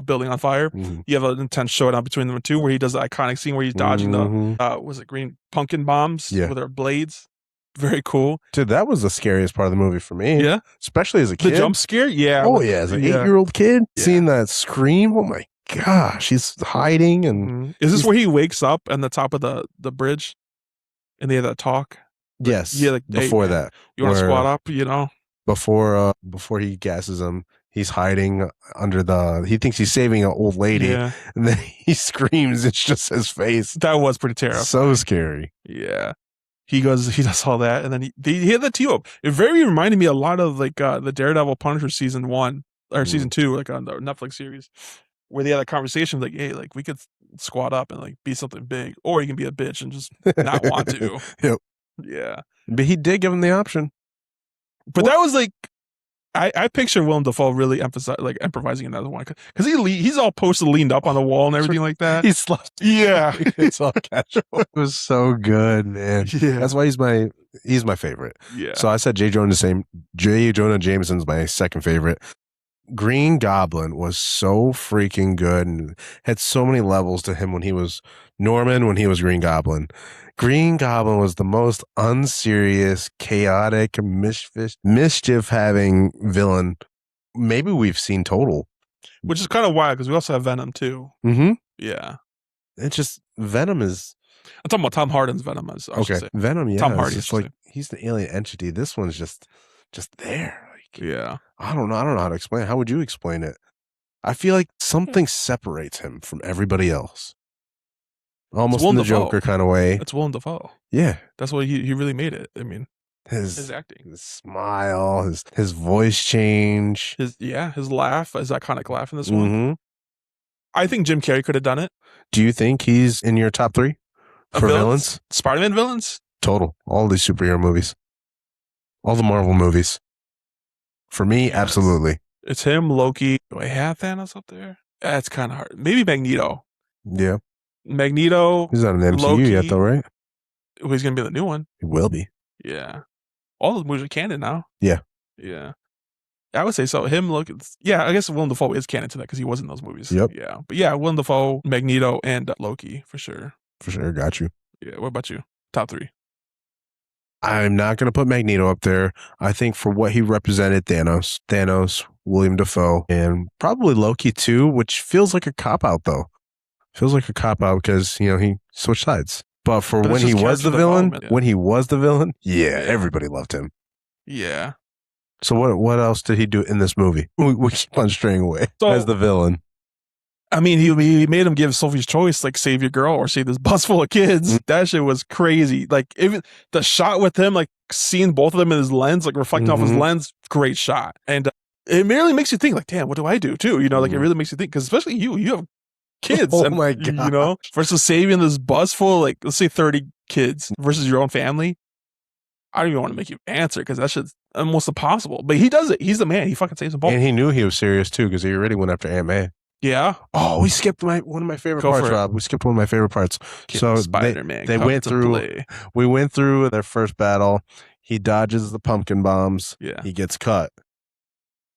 building on fire. You have an intense showdown between them two where he does the iconic scene where he's dodging the was it green pumpkin bombs with their blades. Very cool. Dude, that was the scariest part of the movie for me. Yeah. Especially as a kid. The jump scare? Yeah. Oh yeah, as an 8-year-old kid, seeing that scream, oh my gosh, he's hiding. And is this where he wakes up on the top of the bridge and they have that talk? Yes. Yeah, like, before that. You want to squat up, you know? Before he gasses him, he's hiding under he thinks he's saving an old lady, and then he screams, it's just his face. That was pretty terrifying. So scary. Yeah. He does all that, and then he had the team-up. It very reminded me a lot of like the Daredevil Punisher season 1 or season 2, like on the Netflix series, where they had a conversation like, hey, like we could squat up and like be something big, or you can be a bitch and just not want to. Yep. Yeah. But he did give him the option. But that was like, I picture Willem Dafoe really improvising another one because he's all posted, leaned up on the wall and everything like that. He's slow. Yeah. It's all casual. It was so good, man. Yeah. That's why he's my favorite. Yeah. So I said J. Jonah Jameson's my second favorite. Green Goblin was so freaking good and had so many levels to him when he was Norman, when he was Green Goblin. Green Goblin was the most unserious, chaotic, mischief-having villain maybe we've seen total. Which is kind of wild because we also have Venom too. Mm-hmm. Yeah. It's just Venom is... I'm talking about Tom Hardy's Venom. I should say. Venom, yeah. Tom Hardy. It's like he's the alien entity. This one's just there. Like, yeah. I don't know how to explain it. How would you explain it? I feel like something separates him from everybody else. Almost in the Joker kind of way. It's Willem Dafoe. Yeah. That's why he really made it. I mean, his acting, his smile, his voice change, his laugh, his iconic laugh in this one. I think Jim Carrey could have done it. Do you think he's in your top 3 for villains? Spider-Man villains? Total. All these superhero movies. All the Marvel movies. For me, yes. Absolutely. It's him, Loki. Do I have Thanos up there? That's kind of hard. Maybe Magneto. Yeah. Magneto. He's not in the MCU Loki, yet, though, right? Well, he's going to be the new one. He will be. Yeah. All those movies are canon now. Yeah. Yeah. I would say so. Him, Loki. Yeah, I guess Willem Dafoe is canon to that because he was in those movies. Yep. Yeah. But yeah, Willem Dafoe, Magneto, and Loki for sure. For sure. Got you. Yeah. What about you? Top 3. I'm not going to put Magneto up there. I think for what he represented, Thanos, William Dafoe, and probably Loki too, which feels like a cop-out though. Feels like a cop-out because, he switched sides. But when he was the villain, yeah, everybody loved him. Yeah. So what else did he do in this movie? We keep on straying away as the villain. I mean, he made him give Sophie's choice, like save your girl or save this bus full of kids. Mm-hmm. That shit was crazy. Like even the shot with him, like seeing both of them in his lens, like reflecting off his lens, great shot. And it really makes you think, like, damn, what do I do too? Like it really makes you think because especially you have kids. Oh my God. Versus saving this bus full, like let's say 30 kids versus your own family. I don't even want to make you answer because that shit's almost impossible. But he does it. He's the man. He fucking saves them both. And he knew he was serious too because he already went after Aunt May. Yeah. Oh, we skipped one of my favorite parts, Rob. We skipped one of my favorite parts. So Spider-Man. They went through. We went through their first battle. He dodges the pumpkin bombs. Yeah. He gets cut.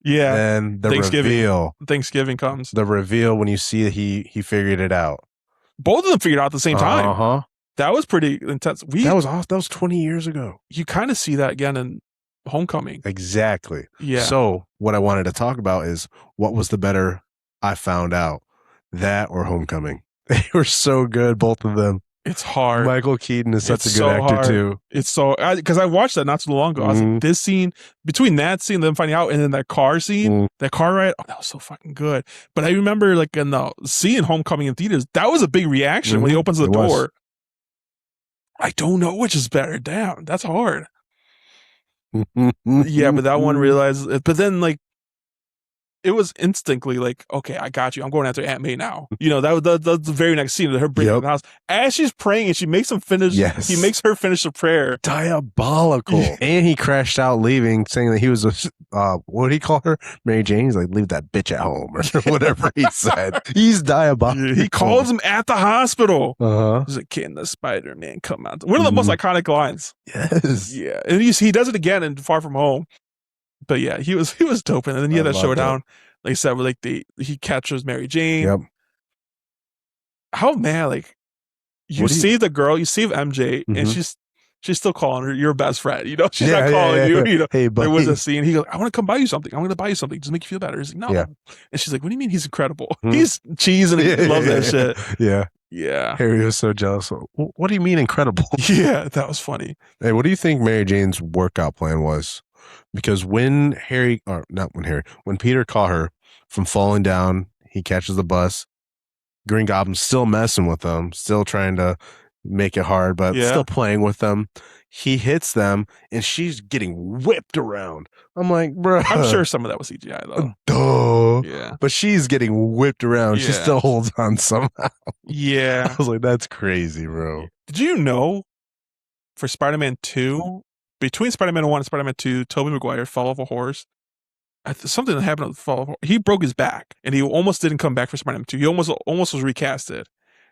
Yeah. Then the reveal. Thanksgiving comes. The reveal when you see that he figured it out. Both of them figured it out at the same time. Uh-huh. That was pretty intense. That was 20 years ago. You kind of see that again in Homecoming. Exactly. Yeah. So what I wanted to talk about is what was the better I found out, that or Homecoming. They were so good, both of them. It's hard. Michael Keaton is such a good actor too. It's so because I watched that not too long ago. I was like, this scene between that scene, them finding out, and then that car scene, that car ride, that was so fucking good. But I remember like in the seeing Homecoming in theaters, that was a big reaction when he opens the door. I don't know which is better. Damn, that's hard. Yeah, but that one realized. But then like. It was instantly like, okay, I got you. I'm going after Aunt May now. That was the very next scene of her bringing her in the house. As she's praying and she makes him finish, he makes her finish the prayer. Diabolical. And he crashed out leaving, saying that he was what did he call her? Mary Jane. He's like, leave that bitch at home or whatever he said. He's diabolical. He calls him at the hospital. Uh-huh. He's like, can the Spider-Man come out? One of the most iconic lines. Yes. Yeah. And he does it again in Far From Home. But yeah, he was dope. And then he had that showdown. Like I said, where like he captures Mary Jane. Yep. How mad, like you save the girl, you save MJ, and she's still calling her your best friend. She's not calling you. Hey, buddy. There was a scene. He goes, I want to come buy you something. I'm going to buy you something. Just make you feel better. He's like, no. Yeah. And she's like, what do you mean he's incredible? He's cheese and he loves that shit. Yeah. Yeah. Harry was so jealous. What do you mean incredible? Yeah, that was funny. Hey, what do you think Mary Jane's workout plan was? Because when Peter caught her from falling down, he catches the bus. Green Goblin's still messing with them, still trying to make it hard, but still playing with them. he hits them, and she's getting whipped around. I'm like, bro. I'm sure some of that was CGI though. Duh. Yeah. But she's getting whipped around. She Yeah. still holds on somehow. I Yeah. was like, that's crazy, bro. Did you know for Spider-Man 2, between Spider-Man 1 and Spider-Man 2, Tobey Maguire fell off a horse? Something that happened with the fall off. He broke his back, and he almost didn't come back for Spider-Man 2. He almost was recasted.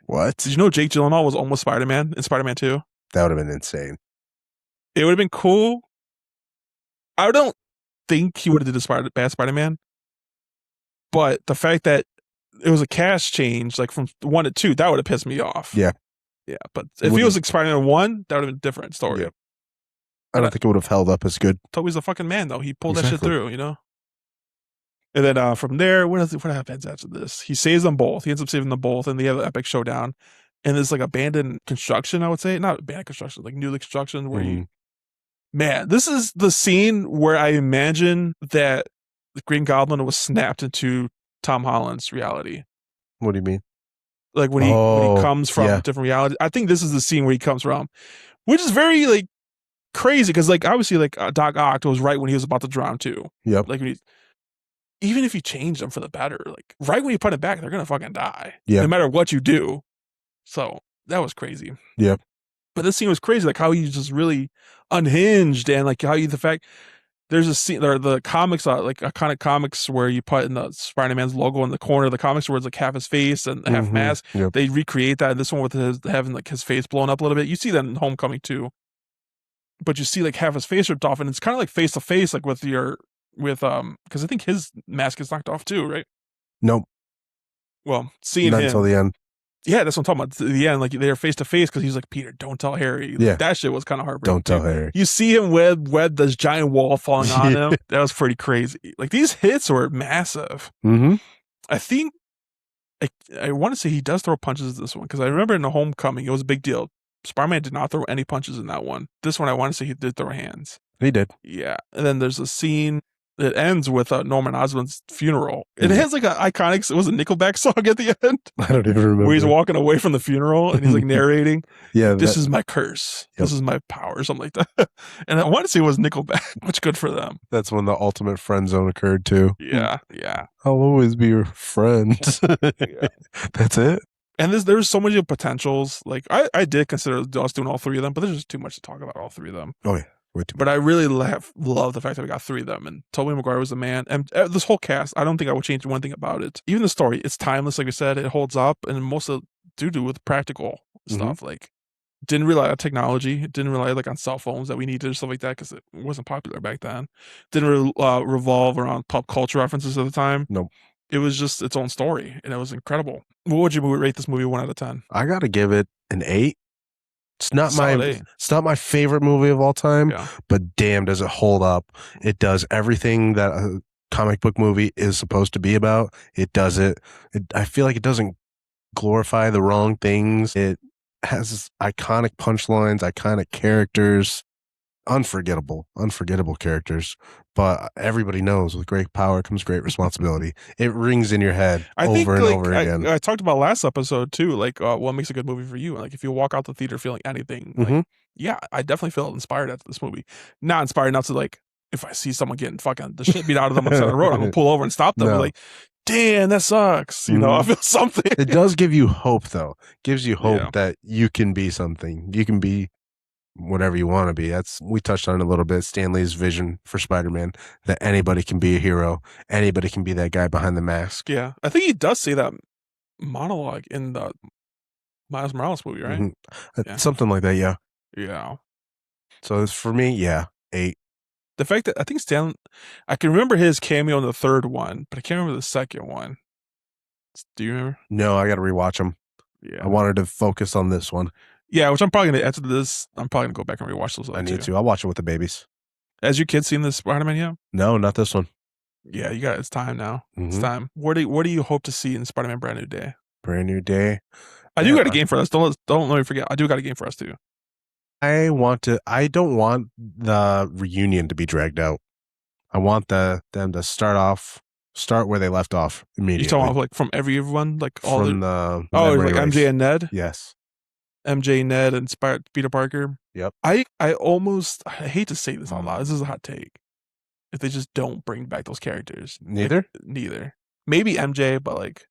What? Did you know Jake Gyllenhaal was almost Spider-Man in Spider-Man 2? That would have been insane. It would have been cool. I don't think he would have did a bad Spider-Man, but the fact that it was a cast change, like from 1 to 2, that would have pissed me off. Yeah. Yeah, but if he was like Spider-Man 1, that would have been a different story. Yeah. I don't think it would have held up as good. Toby's a fucking man, though. He pulled that shit through, you know? And then from there, what happens after this? He saves them both. He ends up saving them both, and they have an epic showdown. And there's like abandoned construction, I would say. Not abandoned construction, like newly construction where you... Man, this is the scene where I imagine that the Green Goblin was snapped into Tom Holland's reality. What do you mean? Like when he comes from different realities. I think this is the scene where he comes from, which is very like crazy because like obviously like Doc Ock was right when he was about to drown too. Yep. Like even if you change them for the better, like right when you put it back, they're gonna fucking die. Yeah. No matter what you do. So that was crazy. Yep. But this scene was crazy, like how he just really unhinged and like how the fact there's a scene there the comics like iconic comics where you put in the Spider-Man's logo in the corner of the comics where it's like half his face and half mask. Yep. They recreate that in this one with having like his face blown up a little bit. You see that in Homecoming too. But you see like half his face ripped off, and it's kind of like face to face, like with because I think his mask is knocked off too, right? Nope. Well, seeing not him until the end. Yeah, that's what I'm talking about. At the end, like they're face to face because he's like, Peter, don't tell Harry. Like, Yeah. That shit was kind of heartbreaking. Don't tell Harry. You see him web this giant wall falling on him. That was pretty crazy. Like these hits were massive. Mm-hmm. I think I want to say he does throw punches in this one because I remember in the Homecoming, it was a big deal. Spider-Man did not throw any punches in that one. This one, I want to say he did throw hands. He did. Yeah. And then there's a scene that ends with Norman Osborn's funeral. It has like an iconic, it was a Nickelback song at the end. I don't even remember. Where he's walking away from the funeral and he's like narrating. Yeah. This is my curse. Yep. This is my power, or something like that. And I want to say it was Nickelback, which good for them. That's when the ultimate friend zone occurred too. Yeah. I'll always be your friend. Yeah. That's it. And there's so many potentials. Like I did consider us doing all three of them, but there's just too much to talk about all three of them. Oh yeah. But I really love the fact that we got three of them, and Tobey Maguire was the man. And this whole cast, I don't think I would change one thing about it. Even the story, it's timeless, like I said, it holds up, and most of it do with practical stuff. Like, didn't rely on technology, didn't rely like on cell phones that we needed or stuff like that because it wasn't popular back then. Didn't revolve around pop culture references at the time. Nope. It was just its own story, and it was incredible. What would you rate this movie 1 out of 10? I gotta give it an 8. It's not my favorite movie of all time, but damn, does it hold up. It does everything that a comic book movie is supposed to be about. It does it. I feel like it doesn't glorify the wrong things. It has iconic punchlines, iconic characters, unforgettable characters. But everybody knows with great power comes great responsibility. It rings in your head over and over again. I talked about last episode too, like what makes a good movie for you. Like if you walk out the theater feeling anything, like, yeah, I definitely feel inspired after this movie. Not inspired enough to like, if I see someone getting fucking the shit beat out of them on the side of the road, I'm gonna pull over and stop them. Like, damn, that sucks. You know, I feel something. It does give you hope though. Gives you hope that you can be something. You can be whatever you want to be. We touched on it a little bit. Stan Lee's vision for Spider-Man, that anybody can be a hero. Anybody can be that guy behind the mask. Yeah. I think he does say that monologue in the Miles Morales movie, right? Something like that, yeah. Yeah. So for me, 8. The fact that I think I can remember his cameo in the third one, but I can't remember the second one. Do you remember? No, I got to rewatch them. Yeah. I wanted to focus on this one. Yeah, which I'm probably going to, after this, I'm probably going to go back and rewatch those other I need to. I'll watch it with the babies. Has your kids seen this Spider-Man yet? No, not this one. Yeah, it's time now. It's time. What do you hope to see in Spider-Man Brand New Day? Brand New Day. I do got a game for us. Don't let me forget. I do got a game for us too. I don't want the reunion to be dragged out. I want them to start where they left off immediately. You talking about like from everyone, like all from like MJ and Ned? Yes. MJ, Ned, and Peter Parker. Yep. I hate to say this out loud. This is a hot take. If they just don't bring back those characters. Neither? Neither. Maybe MJ, but like,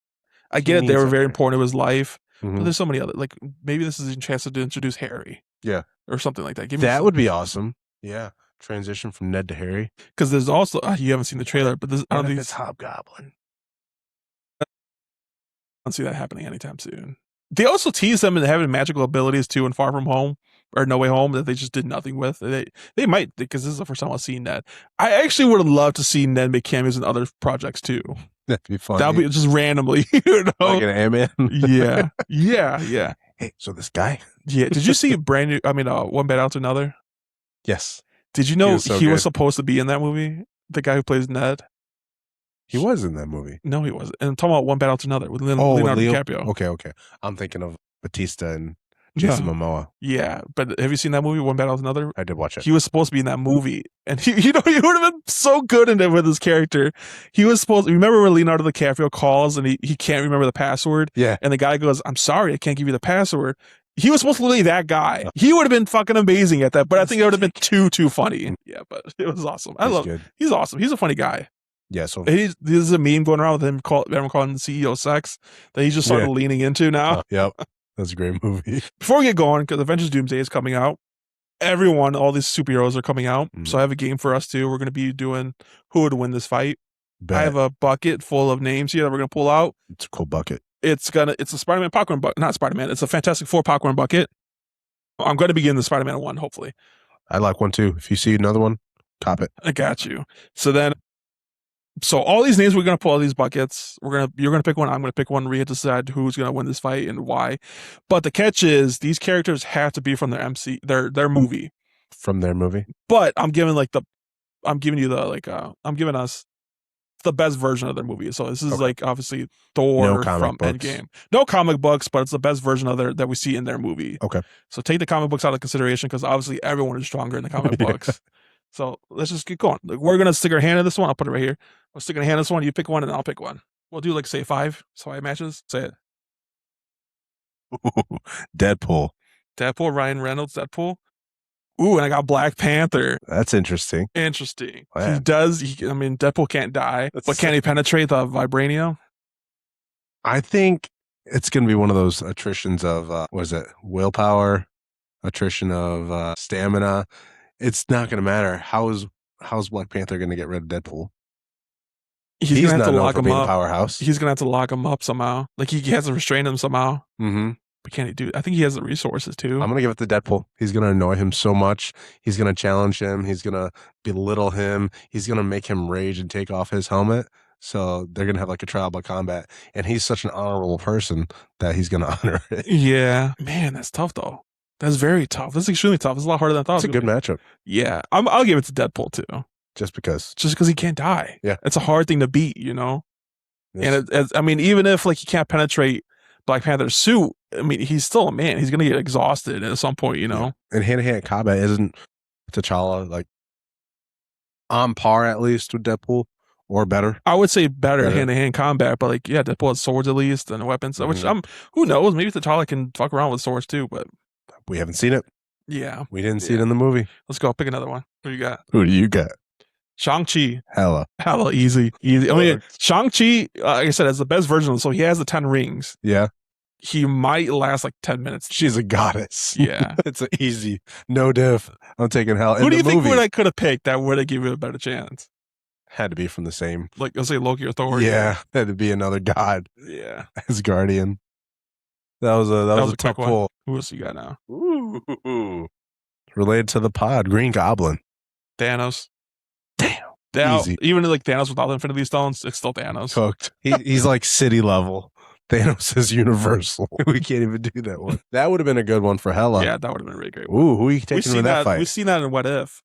I He get it. They needs were very that important to his life. Mhm. But there's so many other, like, maybe this is a chance to introduce Harry. Yeah. Or something like that. That would be awesome. Yeah. Transition from Ned to Harry. Because there's also, you haven't seen the trailer, but I don't think it's Hobgoblin. I don't see that happening anytime soon. They also tease them into having magical abilities too in Far From Home or No Way Home that they just did nothing with. They might, because this is the first time I've seen Ned. I actually would have loved to see Ned make cameos in other projects too. That'd be fun. That'll be just randomly, you know? Like an Ant-Man. Yeah. Hey, so this guy? Yeah. Did you see One Bad Out Another? Yes. Did you know He was was supposed to be in that movie? The guy who plays Ned? He was in that movie. No, he wasn't. And I'm talking about One Bad Out Another with Leonardo DiCaprio. Okay. I'm thinking of Batista and Jason Momoa. Yeah, but have you seen that movie, One Bad Out Another? I did watch it. He was supposed to be in that movie, and he would have been so good in it with his character. He was supposed. Remember when Leonardo DiCaprio calls and he can't remember the password? Yeah, and the guy goes, "I'm sorry, I can't give you the password." He was supposed to be that guy. He would have been fucking amazing at that, but I think it would have been too funny. Yeah, but it was awesome. He's awesome. He's a funny guy. Yeah, so there's a meme going around with him everyone calling the CEO sex that he's just started leaning into now. Yep. That's a great movie. Before we get going, because Avengers Doomsday is coming out, all these superheroes are coming out. So I have a game for us too. We're going to be doing who would win this fight. I have a bucket full of names here that we're going to pull out. It's a cool bucket. It's a Spider-Man popcorn bucket. Not Spider-Man. It's a Fantastic Four popcorn bucket. I'm going to begin the Spider-Man one, hopefully. I like one too. If you see another one, cop it. I got you. So all these names, we're going to pull out these buckets. You're going to pick one. I'm going to pick one. We have to decide who's going to win this fight and why. But the catch is these characters have to be from their their movie. From their movie. But I'm giving us the best version of their movie. So this is like obviously Thor from Endgame. No comic books, but it's the best version of that we see in their movie. Okay. So take the comic books out of consideration because obviously everyone is stronger in the comic books. So let's just get going. We're going to stick our hand in this one. I'll put it right here. We're sticking a hand in this one. You pick one and I'll pick one. We'll do say 5 matches. Say it. Deadpool. Ryan Reynolds, Deadpool. Ooh, and I got Black Panther. That's interesting. Wow. Deadpool can't die, but can he penetrate the vibranium? I think it's going to be one of those attritions of, willpower, attrition of stamina. It's not going to matter. How's Black Panther going to get rid of Deadpool? He's going to have to lock him up. Powerhouse. He's going to have to lock him up somehow. Like he has to restrain him somehow. Mm-hmm. But can he do it? I think he has the resources too. I'm going to give it to Deadpool. He's going to annoy him so much. He's going to challenge him. He's going to belittle him. He's going to make him rage and take off his helmet. So they're going to have like a trial by combat. And he's such an honorable person that he's going to honor it. Yeah. Man, that's tough though. That's very tough. This is extremely tough. It's a lot harder than I thought. It's a good matchup. Yeah. I'll give it to Deadpool too. Just because he can't die. Yeah. It's a hard thing to beat, you know? Yes. And even if like he can't penetrate Black Panther's suit, I mean, he's still a man. He's going to get exhausted at some point, you know? Yeah. And hand-to-hand combat isn't T'Challa like on par at least with Deadpool or better? I would say better hand-to-hand combat, but Deadpool has swords at least and weapons, which who knows? Maybe T'Challa can fuck around with swords too, but we haven't seen it. Yeah. We didn't see it in the movie. Let's go. Pick another one. Who do you got? Shang-Chi. Hella easy. I mean, Shang-Chi, like I said, has the best version of him, so he has the 10 rings. Yeah. He might last like 10 minutes. She's a goddess. Yeah. It's an easy. No diff. I'm taking hell. Who do you think I could have picked that would have given you a better chance? Had to be from the same. Like, let's say Loki or Thor. Yeah. Had to be another god. Yeah. As Guardian. That was a tough pull. Who else you got now? Ooh. Related to the pod, Green Goblin. Thanos. Damn. Easy. Even like Thanos without Infinity Stones, it's still Thanos. Cooked. He's like city level. Thanos is universal. We can't even do that one. That would have been a good one for Hela. Yeah, that would have been a really great one. Ooh, who are you taking in that fight? We've seen that in What If,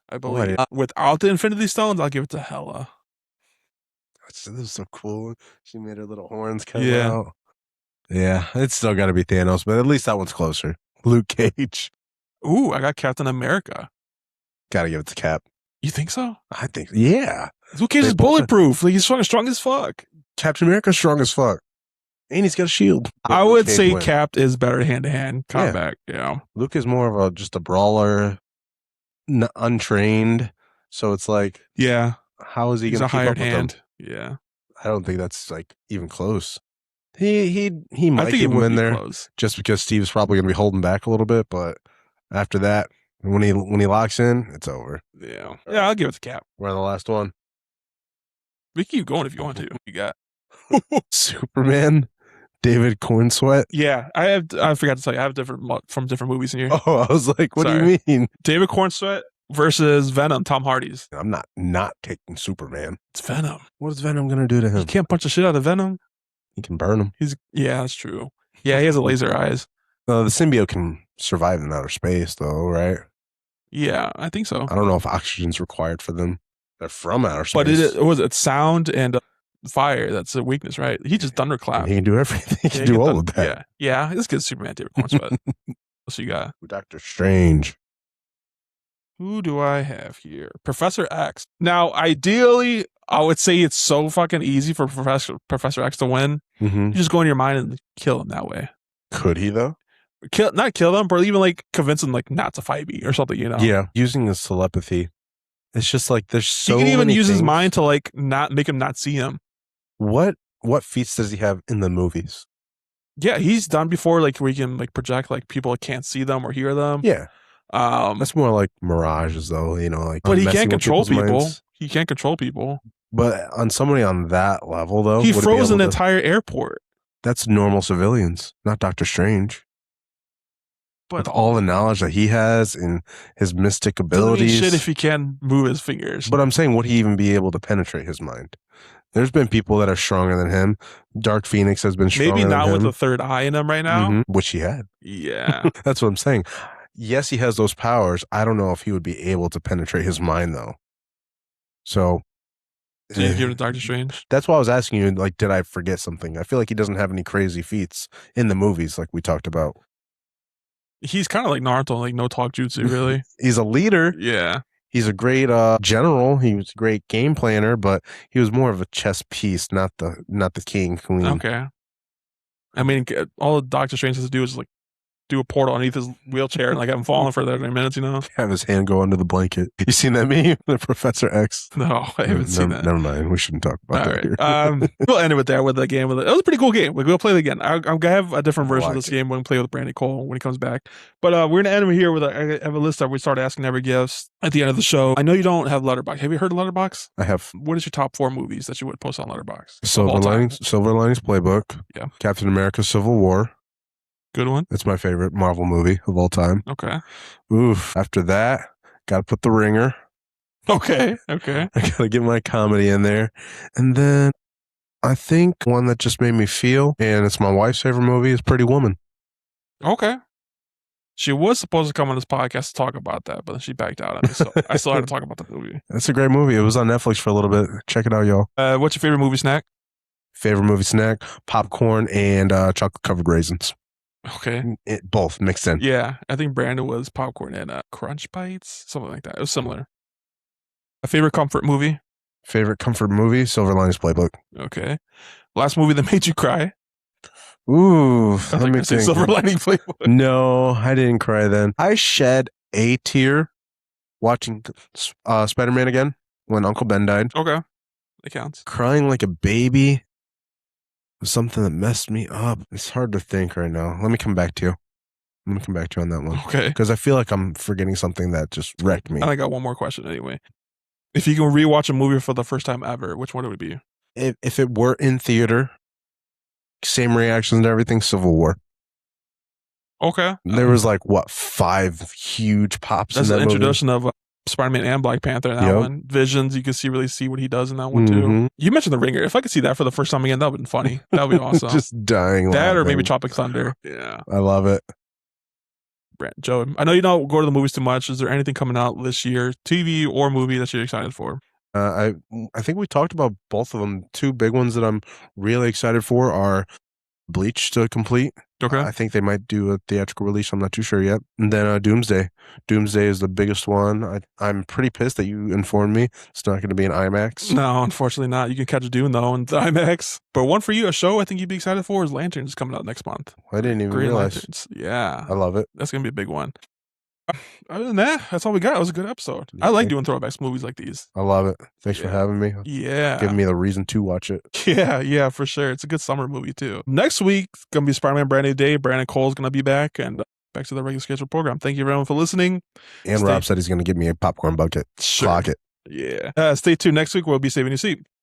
I believe. Without the Infinity Stones, I'll give it to Hela. This is so cool. She made her little horns come out. Yeah, it's still got to be Thanos, but at least that one's closer. Luke Cage. Ooh, I got Captain America. Got to give it to Cap. You think so? I think, yeah. Luke Cage is bulletproof. Like, he's strong as fuck. Captain America's strong as fuck. And he's got a shield. I would Cage say win. Cap is better hand-to-hand combat. Yeah. Luke is more of just a brawler, untrained. So it's like, Yeah. how is he He's going a to keep hired up with hand. them? Yeah. I don't think that's like even close. He might I think keep it him would in be there close. just because Steve's probably going to be holding back a little bit. But after that, when he locks in, it's over. Yeah. Yeah, I'll give it to Cap. We're on the last one. We can keep going if you want to. You got Superman, David Cornsweat. Yeah, I forgot to tell you, I have from different movies in here. Oh, I was like, what do you mean? David Cornsweat versus Venom, Tom Hardy's. I'm not taking Superman. It's Venom. What is Venom going to do to him? You can't punch the shit out of Venom. He can burn him. Yeah, that's true. Yeah, he has a laser eyes. The symbiote can survive in outer space, though, right? Yeah, I think so. I don't know if oxygen's required for them. They're from outer space. But it sound and fire. That's a weakness, right? He just thunderclap. He can do everything. He can do all of that. Yeah. This kid's Superman, David Cornsweat. So you got Doctor Strange. Who do I have here? Professor X. Now, ideally, I would say it's so fucking easy for Professor X to win. Mm-hmm. You just go in your mind and kill him that way. Could he though? Not kill them, but even like convince them like not to fight me or something. Yeah, using his telepathy. It's just like there's so. He can even many use his things. mind to like not make him not see him. What feats does he have in the movies? Yeah, he's done before, like where he can like project like people can't see them or hear them. Yeah, that's more like mirages, though. Like, but he can't control people. Minds. He can't control people. But on somebody on that level, though, he froze an entire airport. That's normal civilians, not Doctor Strange. But with all the knowledge that he has and his mystic abilities, shit if he can move his fingers. But I'm saying, would he even be able to penetrate his mind? There's been people that are stronger than him. Dark Phoenix has been stronger maybe not than him. with the third eye in him right now, which he had. Yeah, that's what I'm saying. Yes, he has those powers. I don't know if he would be able to penetrate his mind, though. So you give it to Doctor Strange? That's why I was asking you, like, did I forget something? I feel like he doesn't have any crazy feats in the movies like we talked about. He's kind of like Naruto, like no talk jutsu, really. He's a leader. Yeah. He's a great general. He was a great game planner, but he was more of a chess piece, not the king, queen. Okay. I mean, all Doctor Strange has to do is like do a portal underneath his wheelchair and like have him falling for 30 minutes, Have his hand go under the blanket. You seen that meme? The Professor X? No, I haven't seen that. Never mind. We shouldn't talk about that here. We'll end it with that, with the game. It was a pretty cool game. We'll play it again. I'm going to have a different version of this game when we play with Brandon Cole when he comes back. But we're going to end it here with I have a list that we start asking every guest at the end of the show. I know you don't have Letterboxd. Have you heard of Letterboxd? I have. What is your top 4 movies that you would post on Letterboxd? Silver Linings Playbook. Yeah. Captain America Civil War. Good one. It's my favorite Marvel movie of all time. Okay. Oof. After that, got to put The Ringer. Okay. I got to get my comedy in there. And then I think one that just made me feel, and it's my wife's favorite movie, is Pretty Woman. Okay. She was supposed to come on this podcast to talk about that, but she backed out on me. So I still had to talk about the movie. That's a great movie. It was on Netflix for a little bit. Check it out, y'all. What's your favorite movie snack? Favorite movie snack? Popcorn and chocolate-covered raisins. Okay. Both mixed in. Yeah. I think Brandon was popcorn and Crunch Bites, something like that. It was similar. A favorite comfort movie? Favorite comfort movie? Silver Linings Playbook. Okay. Last movie that made you cry? Ooh, let me think. Silver Lining Playbook. No, I didn't cry then. I shed a tear watching Spider-Man again when Uncle Ben died. Okay. That counts. Crying like a baby was something that messed me up. It's hard to think right now. Let me come back to you. I'm going to come back to you on that one. Okay. Because I feel like I'm forgetting something that just wrecked me. And I got one more question anyway. If you can rewatch a movie for the first time ever, which one would it be? If it were in theater, same reactions and everything, Civil War. Okay. There was 5 huge pops That's in that the movie. introduction of Spider-Man and Black Panther in that one. Visions, you can really see what he does in that one too. You mentioned The Ringer. If I could see that for the first time again, that would have been funny. That would be awesome. Just dying that laughing. Or maybe Tropic Thunder. Yeah. I love it. Joe, I know you don't go to the movies too much. Is there anything coming out this year, TV or movie, that you're excited for? I think we talked about both of them. 2 big ones that I'm really excited for are Bleach to complete. Okay. I think they might do a theatrical release. I'm not too sure yet. And then Doomsday. Doomsday is the biggest one. I'm pretty pissed that you informed me it's not going to be in IMAX. No, unfortunately not. You can catch Dune though in the IMAX. But one for you, a show I think you'd be excited for is Lanterns coming out next month. I didn't even Green realize. Lanterns. Yeah. I love it. That's going to be a big one. Other than that, that's all we got. It was a good episode. I like doing throwbacks movies like these. I love it. Thanks for having me. Yeah. Giving me the reason to watch it. Yeah, for sure. It's a good summer movie too. Next week, going to be Spider-Man Brand New Day. Brandon Cole's going to be back and back to the regular scheduled program. Thank you everyone for listening. And Rob said he's going to give me a popcorn bucket. Sure. Clock it. Yeah. Stay tuned. Next week, we'll be saving your seat.